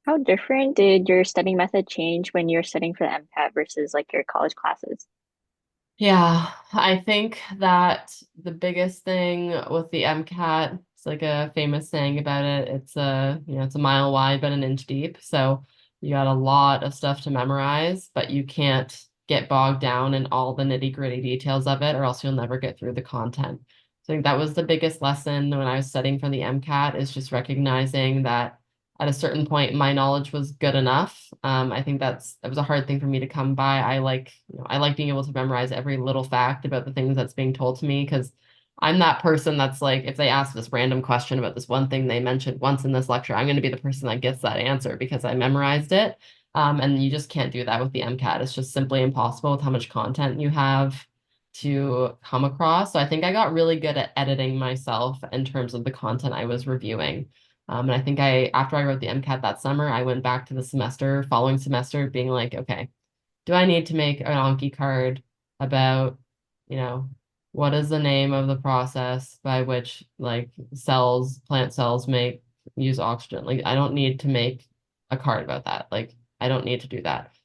How different did your studying method change when you're studying for the MCAT versus like your college classes? Yeah, I think that the biggest thing with the MCAT, it's like a famous saying about it. It's a mile wide but an inch deep. So you got a lot of stuff to memorize, but you can't get bogged down in all the nitty-gritty details of it, or else you'll never get through the content. So I think that was the biggest lesson when I was studying for the MCAT, is just recognizing that at a certain point my knowledge was good enough. I think that was a hard thing for me to come by. I like being able to memorize every little fact about the things that's being told to me, because I'm that person that's like, if they ask this random question about this one thing they mentioned once in this lecture, I'm going to be the person that gets that answer because I memorized it. And you just can't do that with the MCAT. It's just simply impossible with how much content you have to come across. So I think I got really good at editing myself in terms of the content I was reviewing. And I think after I wrote the MCAT that summer, I went back to the following semester being like, okay, do I need to make an Anki card about, what is the name of the process by which like plant cells use oxygen? Like I don't need to make a card about that. Like I don't need to do that.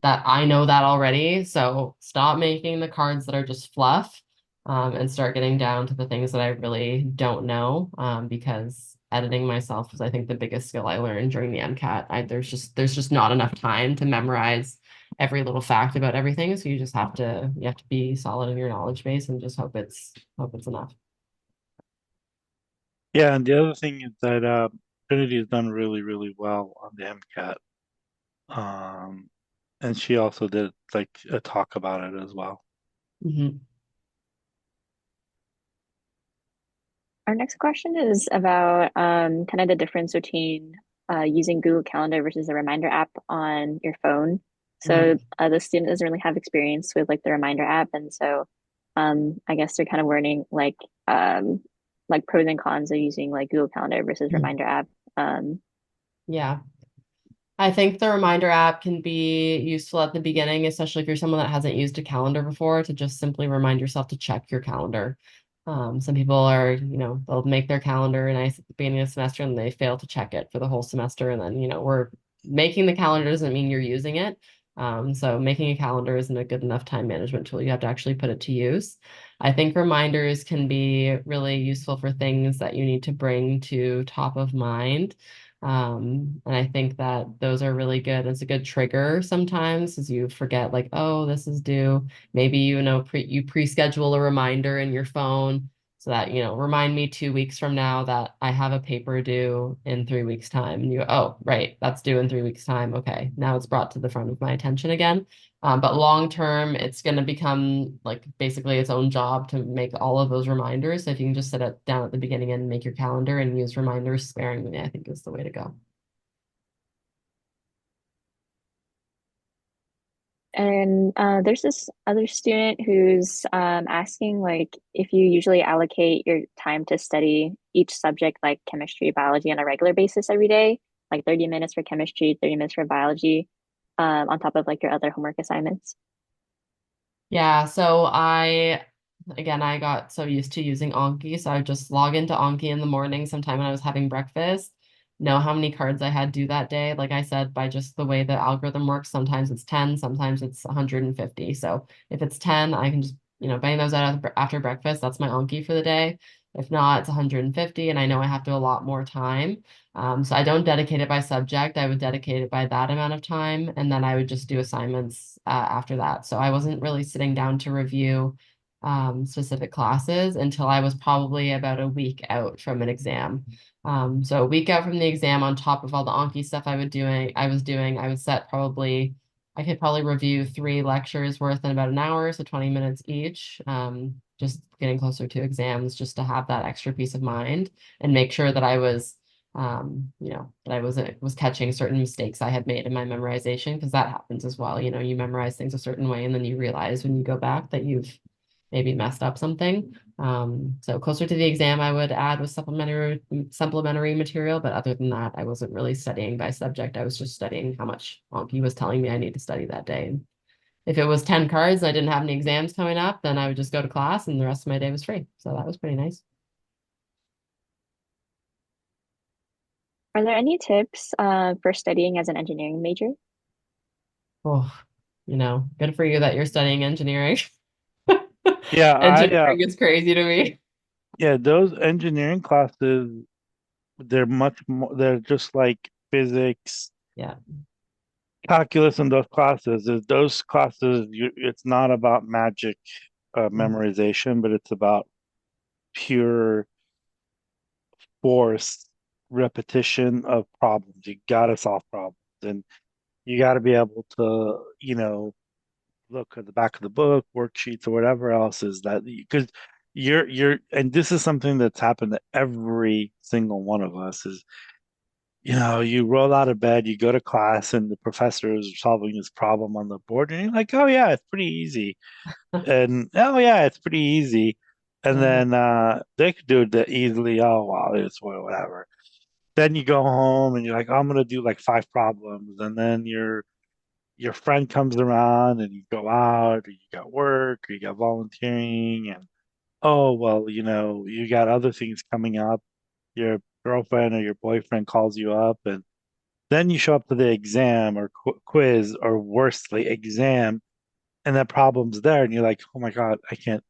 That I know that already. So stop making the cards that are just fluff, and start getting down to the things that I really don't know. Because editing myself was, I think, the biggest skill I learned during the MCAT. There's just not enough time to memorize every little fact about everything. So you have to be solid in your knowledge base and just hope it's enough. Yeah, and the other thing is that Trinity has done really, really well on the MCAT. And she also did like a talk about it as well. Mhm. Our next question is about kind of the difference between using Google Calendar versus a reminder app on your phone. So Mhm. the student doesn't really have experience with like the reminder app, and so I guess they're kind of learning like pros and cons of using like Google Calendar versus reminder app. Um, Yeah. I think the reminder app can be useful at the beginning, especially if you're someone that hasn't used a calendar before, to just simply remind yourself to check your calendar. Some people they'll make their calendar nice at the beginning of the semester and they fail to check it for the whole semester. And then, we're making the calendar doesn't mean you're using it. So making a calendar isn't a good enough time management tool. You have to actually put it to use. I think reminders can be really useful for things that you need to bring to top of mind. And I think that those are really good. It's a good trigger sometimes as you forget, like, oh, this is due. Maybe, you pre-schedule a reminder in your phone so that, remind me 2 weeks from now that I have a paper due in 3 weeks' time. And you go, oh, right, that's due in 3 weeks' time. Okay, now it's brought to the front of my attention again. But long term, it's going to become like basically its own job to make all of those reminders. So if you can just set it down at the beginning and make your calendar and use reminders sparingly, I think is the way to go. and there's this other student who's asking like if you usually allocate your time to study each subject like chemistry, biology on a regular basis every day, like 30 minutes for chemistry, 30 minutes for biology, on top of like your other homework assignments. Yeah, so I got so used to using Anki, so I would just log into Anki in the morning sometime when I was having breakfast, know how many cards I had due that day. Like I said, by just the way the algorithm works, sometimes it's 10, sometimes it's 150. So if it's 10, I can just, bang those out after breakfast. That's my Anki for the day. If not, it's 150, and I know I have to allot more time. So I don't dedicate it by subject. I would dedicate it by that amount of time, and then I would just do assignments after that. So I wasn't really sitting down to review specific classes until I was probably about a week out from an exam. So a week out from the exam, on top of all the Anki stuff I would set I could probably review 3 lectures worth in about an hour, so 20 minutes each. Just getting closer to exams, just to have that extra peace of mind and make sure that I was that I was catching certain mistakes I had made in my memorization, because that happens as well. You memorize things a certain way and then you realize when you go back that you've maybe messed up something. So closer to the exam, I would add with supplementary material, but other than that, I wasn't really studying by subject. I was just studying how much Anki was telling me I need to study that day. And if it was 10 cards and I didn't have any exams coming up, then I would just go to class and the rest of my day was free. So that was pretty nice. Are there any tips for studying as an engineering major? Oh, good for you that you're studying engineering. Yeah, Engineering is crazy to me. yeah, those engineering classes, they're much more, they're just like physics, Yeah. calculus in those classes. Those classes, it's not about magic memorization, but it's about pure force repetition of problems. You gotta solve problems, and you gotta be able to, look at the back of the book, worksheets, or whatever else is that, because and this is something that's happened to every single one of us is, you roll out of bed, you go to class, and the professor is solving this problem on the board, and you're like, oh yeah, it's pretty easy. And oh yeah, it's pretty easy. And Uh, then they could do it that easily. Oh wow, it's whatever. Then you go home and you're like, oh, I'm gonna do like 5 problems, and then your friend comes around and you go out, or you got work, or you got volunteering, and oh, well, you got other things coming up. Your girlfriend or your boyfriend calls you up, and then you show up to the exam or quiz, or worstly, exam, and that problem's there, and you're like, oh my God, I can't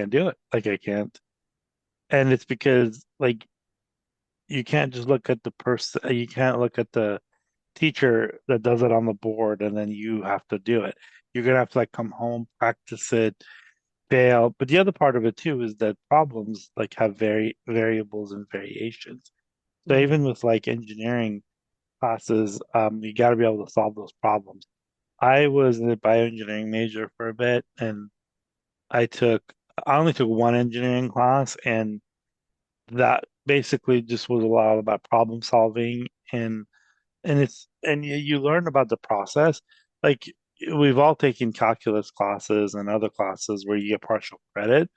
do it. Like, I can't. And it's because, like, you can't just look at the person, you can't look at the teacher that does it on the board and then you have to do it. You're gonna have to like come home, practice it, fail. But the other part of it too is that problems like have variables and variations. So Mhm. even with like engineering classes, you got to be able to solve those problems. I was a bioengineering major for a bit, and I took I only took one engineering class, and that basically just was a lot about problem solving, and you learn about the process. Like, we've all taken calculus classes and other classes where you get partial credit.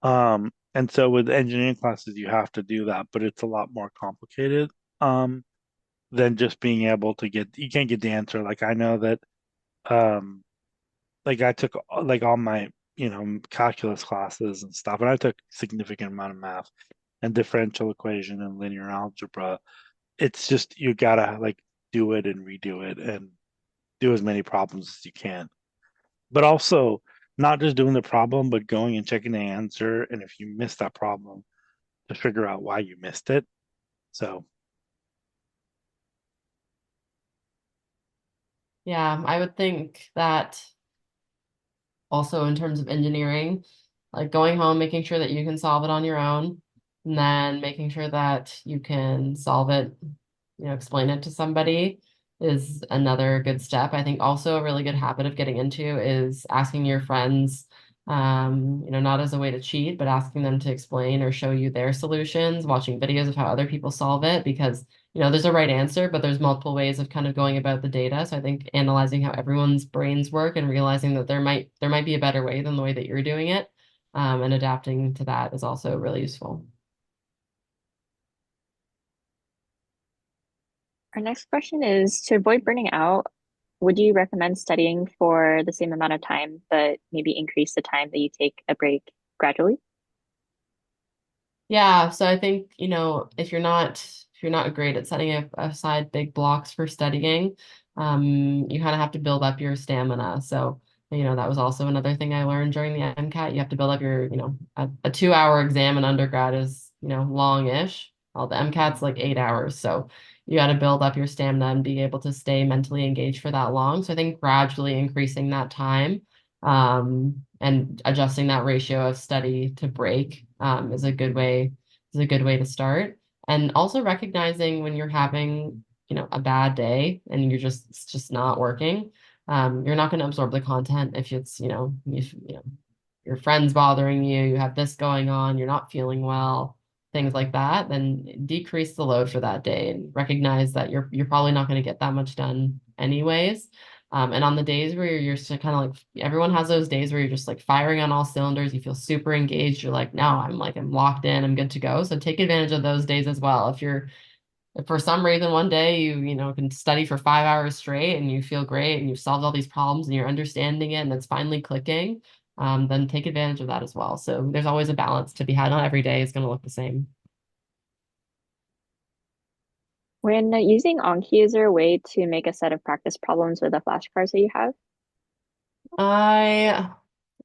And so with engineering classes, you have to do that, but it's a lot more complicated than just being able to you can't get the answer. Like, I know that um like I took like all my calculus classes and stuff, and I took significant amount of math and differential equation and linear algebra. It's just you gotta like do it and redo it and do as many problems as you can. But also not just doing the problem, but going and checking the answer. And if you miss that problem, to figure out why you missed it. So Yeah, I would think that also in terms of engineering, like going home, making sure that you can solve it on your own, and then making sure that you can solve it, explain it to somebody is another good step. I think also a really good habit of getting into is asking your friends, not as a way to cheat, but asking them to explain or show you their solutions, watching videos of how other people solve it, because there's a right answer, but there's multiple ways of kind of going about the data. So I think analyzing how everyone's brains work and realizing that there might be a better way than the way that you're doing it, and adapting to that is also really useful. Our next question is, to avoid burning out, would you recommend studying for the same amount of time, but maybe increase the time that you take a break gradually? Yeah, so I think, if you're not great at setting aside big blocks for studying, you kind of have to build up your stamina. So, that was also another thing I learned during the MCAT. You have to build up a 2 hour exam in undergrad is, long-ish. Well, the MCAT's like 8 hours. So you got to build up your stamina and be able to stay mentally engaged for that long. So I think gradually increasing that time, and adjusting that ratio of study to break, is a good way to start. And also recognizing when you're having, a bad day and it's just not working. You're not going to absorb the content if it's, if, your friends bothering you, you have this going on, you're not feeling well, things like that. Then decrease the load for that day and recognize that you're probably not going to get that much done anyways. And on the days where you're just kind of like, everyone has those days where you're just like firing on all cylinders, you feel super engaged, you're like, no, I'm locked in, I'm good to go. So take advantage of those days as well. If for some reason one day you can study for 5 hours straight and you feel great and you've solved all these problems and you're understanding it and it's finally clicking, then take advantage of that as well. So there's always a balance to be had. Not every day is going to look the same. When using Anki, is there a way to make a set of practice problems with the flashcards that you have? I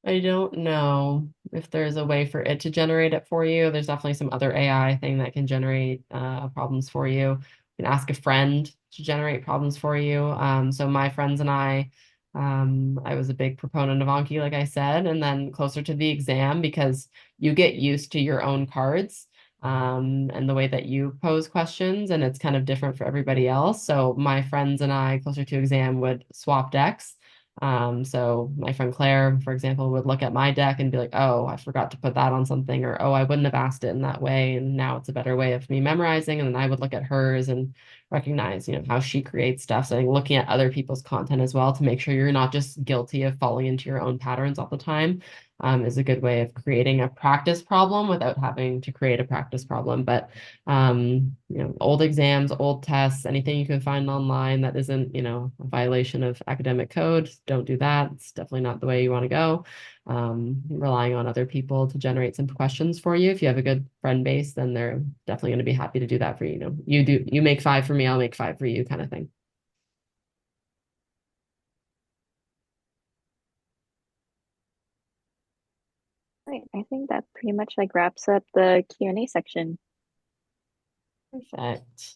I don't know if there's a way for it to generate it for you. There's definitely some other AI thing that can generate problems for you. You can ask a friend to generate problems for you. So my friends and I was a big proponent of Anki, like I said, and then closer to the exam, because you get used to your own cards, and the way that you pose questions, and it's kind of different for everybody else. So my friends and I, closer to exam, would swap decks. So my friend Claire, for example, would look at my deck and be like, oh, I forgot to put that on something, or oh, I wouldn't have asked it in that way. And now it's a better way of me memorizing. And then I would look at hers and recognize, how she creates stuff. So I think looking at other people's content as well to make sure you're not just guilty of falling into your own patterns all the time. is a good way of creating a practice problem without having to create a practice problem. But old exams, old tests, anything you can find online that isn't, a violation of academic code, don't do that. It's definitely not the way you want to go. Relying on other people to generate some questions for you. If you have a good friend base, then they're definitely going to be happy to do that for you. You make 5 for me, I'll make 5 for you, kind of thing. Right. I think that pretty much like wraps up the Q&A section. Perfect.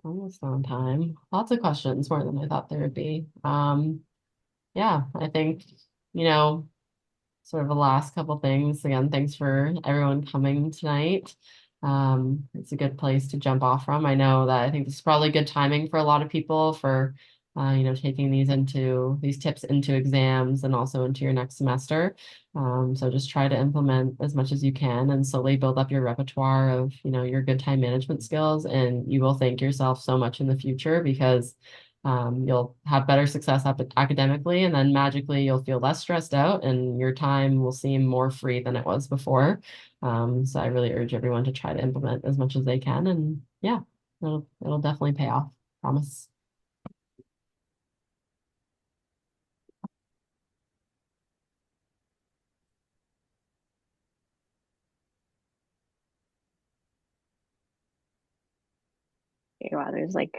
Almost on time. Lots of questions, more than I thought there would be. Yeah, I think, sort of the last couple things. Again, thanks for everyone coming tonight. It's a good place to jump off from. I know that I think this is probably good timing for a lot of people for, taking these tips into exams and also into your next semester. So just try to implement as much as you can and slowly build up your repertoire of, your good time management skills, and you will thank yourself so much in the future because you'll have better success academically, and then magically you'll feel less stressed out and your time will seem more free than it was before. So I really urge everyone to try to implement as much as they can, and yeah, it'll definitely pay off. Promise. Okay, wow, there's like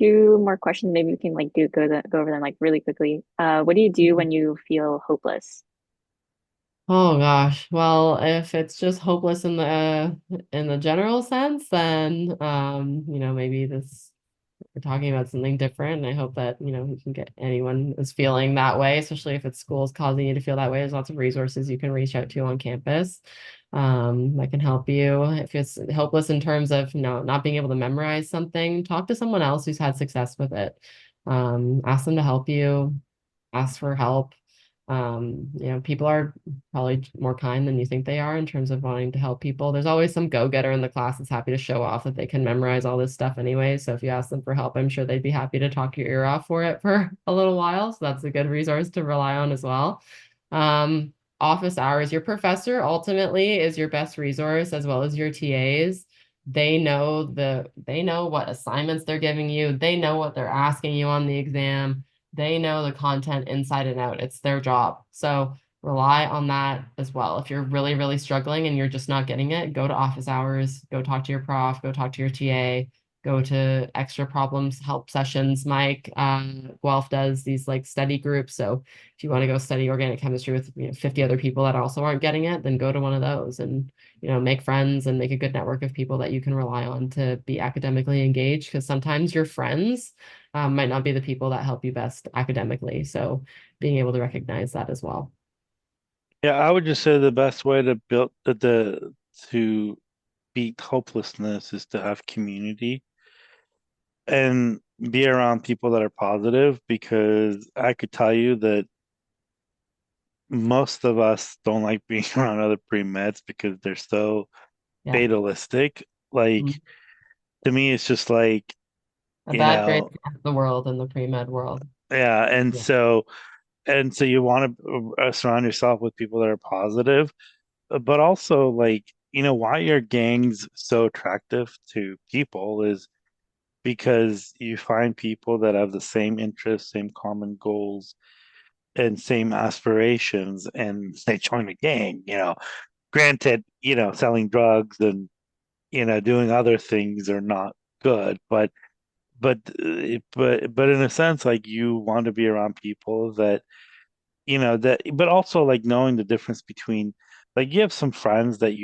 2 more questions. Maybe we can like go over them like really quickly. What do you do when you feel hopeless? Oh gosh. Well, if it's just hopeless in the general sense, then maybe we're talking about something different. And I hope that, you can get anyone is feeling that way, especially if it's schools causing you to feel that way. There's lots of resources you can reach out to on campus that can help you. If it's hopeless in terms of, not being able to memorize something, talk to someone else who's had success with it. Ask them to help you, ask for help. People are probably more kind than you think they are in terms of wanting to help people. There's always some go-getter in the class that's happy to show off that they can memorize all this stuff anyway. So if you ask them for help, I'm sure they'd be happy to talk your ear off for it for a little while. So that's a good resource to rely on as well. Office hours, your professor ultimately is your best resource as well as your TAs. They know what assignments they're giving you. They know what they're asking you on the exam. They know the content inside and out. It's their job. So rely on that as well. If you're really, really struggling and you're just not getting it, go to office hours, go talk to your prof, go talk to your TA, go to extra problems help sessions. Mike Guelph does these like study groups. So if you want to go study organic chemistry with 50 other people that also aren't getting it, then go to one of those and make friends and make a good network of people that you can rely on to be academically engaged, because sometimes your friends might not be the people that help you best academically. So being able to recognize that as well. Yeah, I would just say the best way to build to beat hopelessness is to have community and be around people that are positive, because I could tell you that most of us don't like being around other pre-meds because they're so Yeah. fatalistic. Like, Mhm. to me, it's just like, A you bad grade know, for the world in the pre-med world. yeah. And Yeah. so you want to surround yourself with people that are positive, but also, like, why your gang's so attractive to people is because you find people that have the same interests, same common goals, and same aspirations, and they join the gang. Granted, selling drugs and doing other things are not good, but in a sense, like, you want to be around people that but also, like, knowing the difference between, like, you have some friends that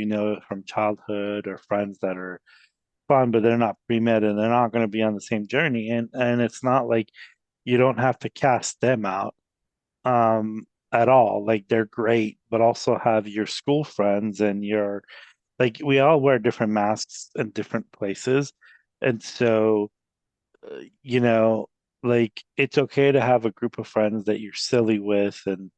from childhood, or friends that are fun, but they're not pre-med and they're not going to be on the same journey, and it's not like you don't have to cast them out at all. Like, they're great, but also have your school friends and like, we all wear different masks in different places, and so you know like, it's okay to have a group of friends that you're silly with and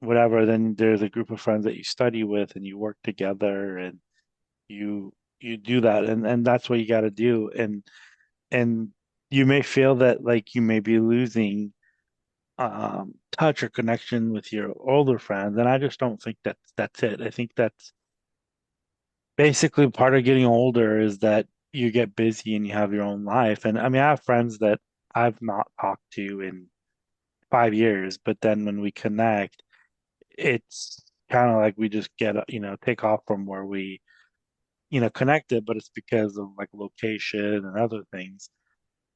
whatever. Then there's a group of friends that you study with and you work together, and you do that, and that's what you got to do. And you may feel that, like, you may be losing touch or connection with your older friends. And I just don't think that's it. I think that's basically part of getting older is that you get busy and you have your own life. And I mean, I have friends that I've not talked to in 5 years, but then when we connect, it's kind of like we just get, take off from where we, connected, but it's because of like location and other things.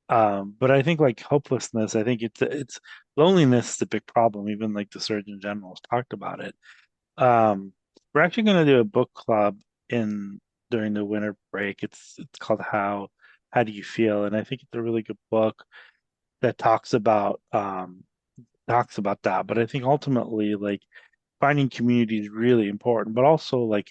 But I think like hopelessness, I think it's loneliness is a big problem. Even like the Surgeon General has talked about it. Um, we're actually going to do a book club in during the winter break. It's called How Do You Feel? And I think it's a really good book that talks about that. But I think ultimately like finding community is really important, but also like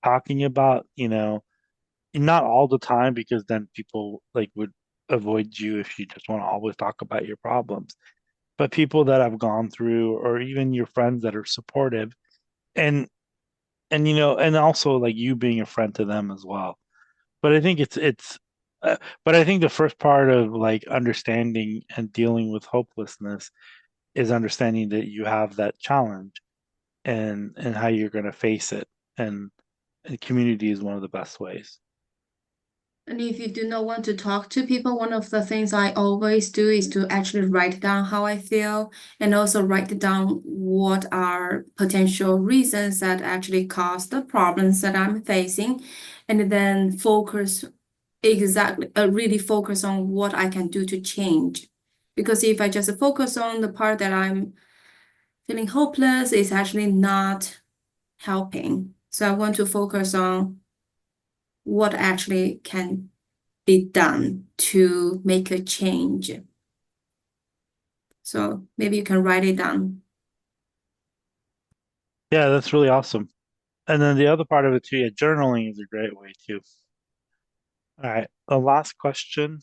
talking about, not all the time because then people like would avoid you if you just want to always talk about your problems. But people that have gone through or even your friends that are supportive and and also like you being a friend to them as well. But I think but I think the first part of like understanding and dealing with hopelessness is understanding that you have that challenge and how you're going to face it. And community is one of the best ways. And if you do not want to talk to people, one of the things I always do is to actually write down how I feel and also write down what are potential reasons that actually cause the problems that I'm facing, and then really focus on what I can do to change. Because if I just focus on the part that I'm feeling hopeless, it's actually not helping. So I want to focus on what actually can be done to make a change. So maybe you can write it down. Yeah, that's really awesome. And then the other part of it too, yeah, journaling is a great way too. All right, the last question.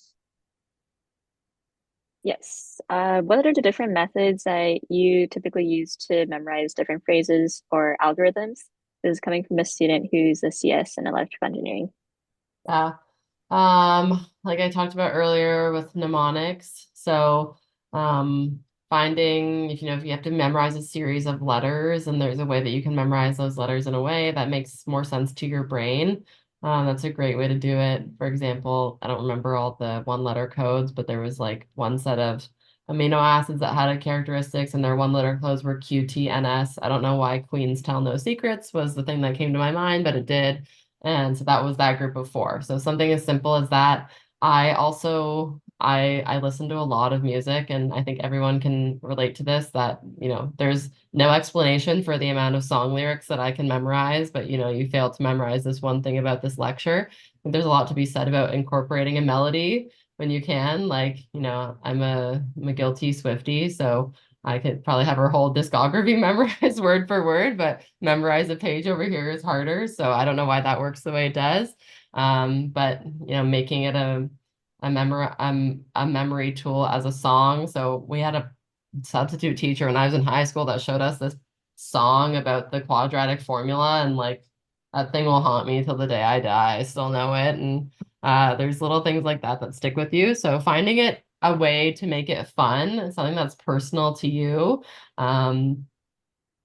Yes. What are the different methods that you typically use to memorize different phrases or algorithms? This is coming from a student who's a CS in electrical engineering. Yeah. Like I talked about earlier with mnemonics. So, finding if you have to memorize a series of letters and there's a way that you can memorize those letters in a way that makes more sense to your brain. That's a great way to do it. For example, I don't remember all the one letter codes, but there was like one set of amino acids that had a characteristics and their one letter codes were QTNS. I don't know why Queens Tell No Secrets was the thing that came to my mind, but it did. And so that was that group of four. So something as simple as that. I listen to a lot of music, and I think everyone can relate to this, that there's no explanation for the amount of song lyrics that I can memorize, but you fail to memorize this one thing about this lecture. I think there's a lot to be said about incorporating a melody when you can. Like, I'm a guilty Swiftie, so I could probably have her whole discography memorized word for word, but memorize a page over here is harder. So I don't know why that works the way it does. But making it a memory tool as a song. So we had a substitute teacher when I was in high school that showed us this song about the quadratic formula, and like that thing will haunt me till the day I die. I still know it. And there's little things like that that stick with you. So finding a way to make it fun, something that's personal to you.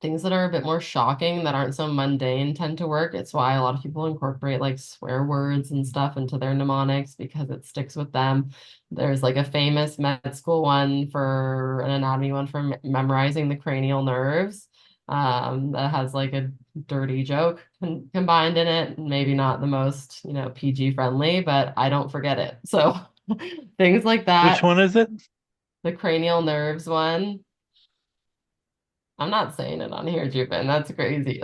Things that are a bit more shocking, that aren't so mundane, tend to work. It's why a lot of people incorporate like swear words and stuff into their mnemonics because it sticks with them. There's like a famous med school one for an anatomy one for memorizing the cranial nerves. That has like a dirty joke combined in it. Maybe not the most, PG friendly, but I don't forget it. So things like Which that. one is it? The cranial nerves one. I'm not saying it on here, Jupin. That's crazy.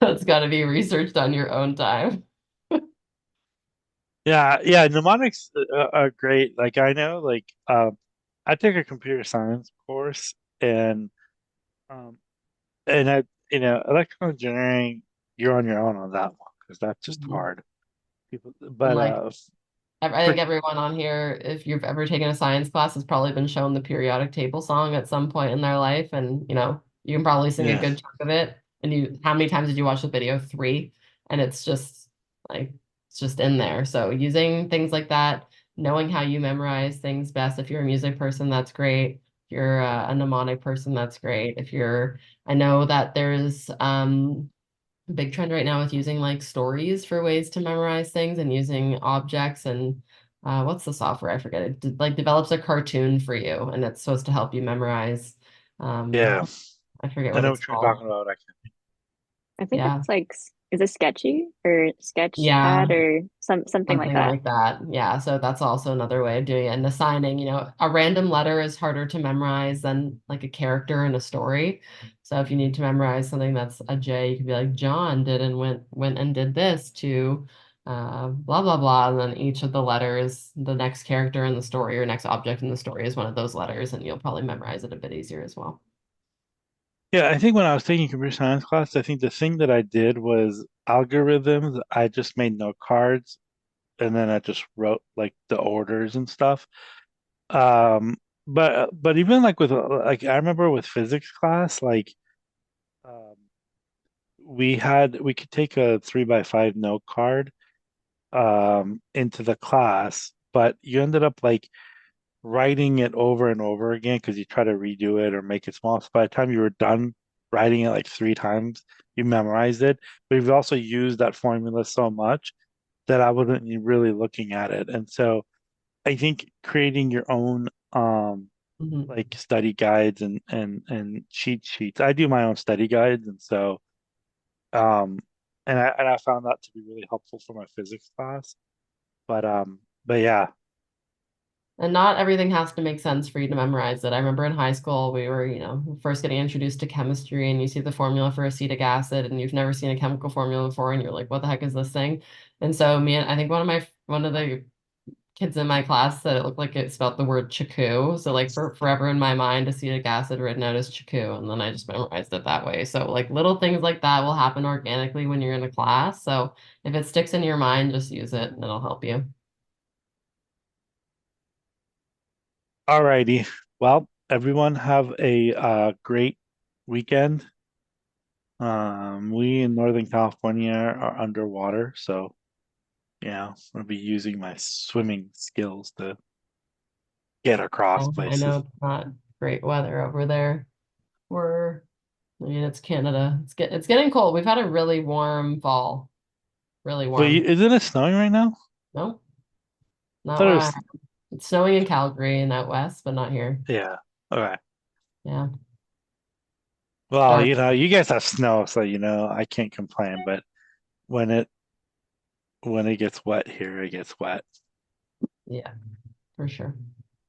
That's got to be researched on your own time. Yeah, yeah, mnemonics are great. Like I know, like I took a computer science course, um, and electrical engineering, you're on your own on that one because that's just Mhm. hard. People, And but like I for think everyone on here, if you've ever taken a science class, has probably been shown the periodic table song at some point in their life, and you can probably sing a yeah, good chunk of it. And how many times did you watch the video? 3, and it's just like it's just in there. So using things like that, knowing how you memorize things best. If you're a music person, that's great. If you're a mnemonic person, that's great. If you're, I know that there's a big trend right now with using like stories for ways to memorize things and using objects and what's the software? I forget. It like develops a cartoon for you and it's supposed to help you memorize. Yeah, I forget I what know it's what you're called. talking about. I think Yeah. it's like, is it Sketchy or Yeah. Sketchpad or something like Something that? like that. Yeah. So that's also another way of doing it. And assigning, a random letter is harder to memorize than like a character in a story. So if you need to memorize something that's a J, you could be like, John did and went and did this to blah blah blah. And then each of the letters, the next character in the story or next object in the story is one of those letters, and you'll probably memorize it a bit easier as well. Yeah, I think when I was taking computer science class, I think the thing that I did was algorithms. I just made note cards and then I just wrote like the orders and stuff. But even like with like I remember with physics class, like um, we could take a 3x5 note card into the class, but you ended up like writing it over and over again because you try to redo it or make it small. So by the time you were done writing it like 3 times, you memorized it. But you've also used that formula so much that I wasn't really looking at it. And so I think creating your own Mhm. like study guides and cheat sheets. I do my own study guides, and so um and I found that to be really helpful for my physics class. But yeah, And not everything has to make sense for you to memorize it. I remember in high school, we were, first getting introduced to chemistry, and you see the formula for acetic acid, and you've never seen a chemical formula before, and you're like, what the heck is this thing? And so I think one of the kids in my class said it looked like it spelled the word chiku. So like for forever in my mind, acetic acid written out as chiku, and then I just memorized it that way. So like little things like that will happen organically when you're in a class. So if it sticks in your mind, just use it and it'll help you. alrighty. Well, everyone have a great weekend. We in Northern California are underwater, so yeah, I'll be using my swimming skills to get across I know places. it's not great weather over there. It's Canada. It's getting cold. We've had a really warm fall. Really But warm. isn't it snowing right now? No, I not thought it where was, it's snowing in Calgary and out west, but not here. yeah. Okay. Yeah. Well, Darn. you guys have snow, so I can't complain, but when it when it gets wet here, it gets wet. Yeah, for sure.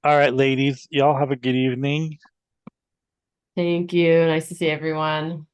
All right, ladies, y'all have a good evening. Thank you. Nice to see everyone.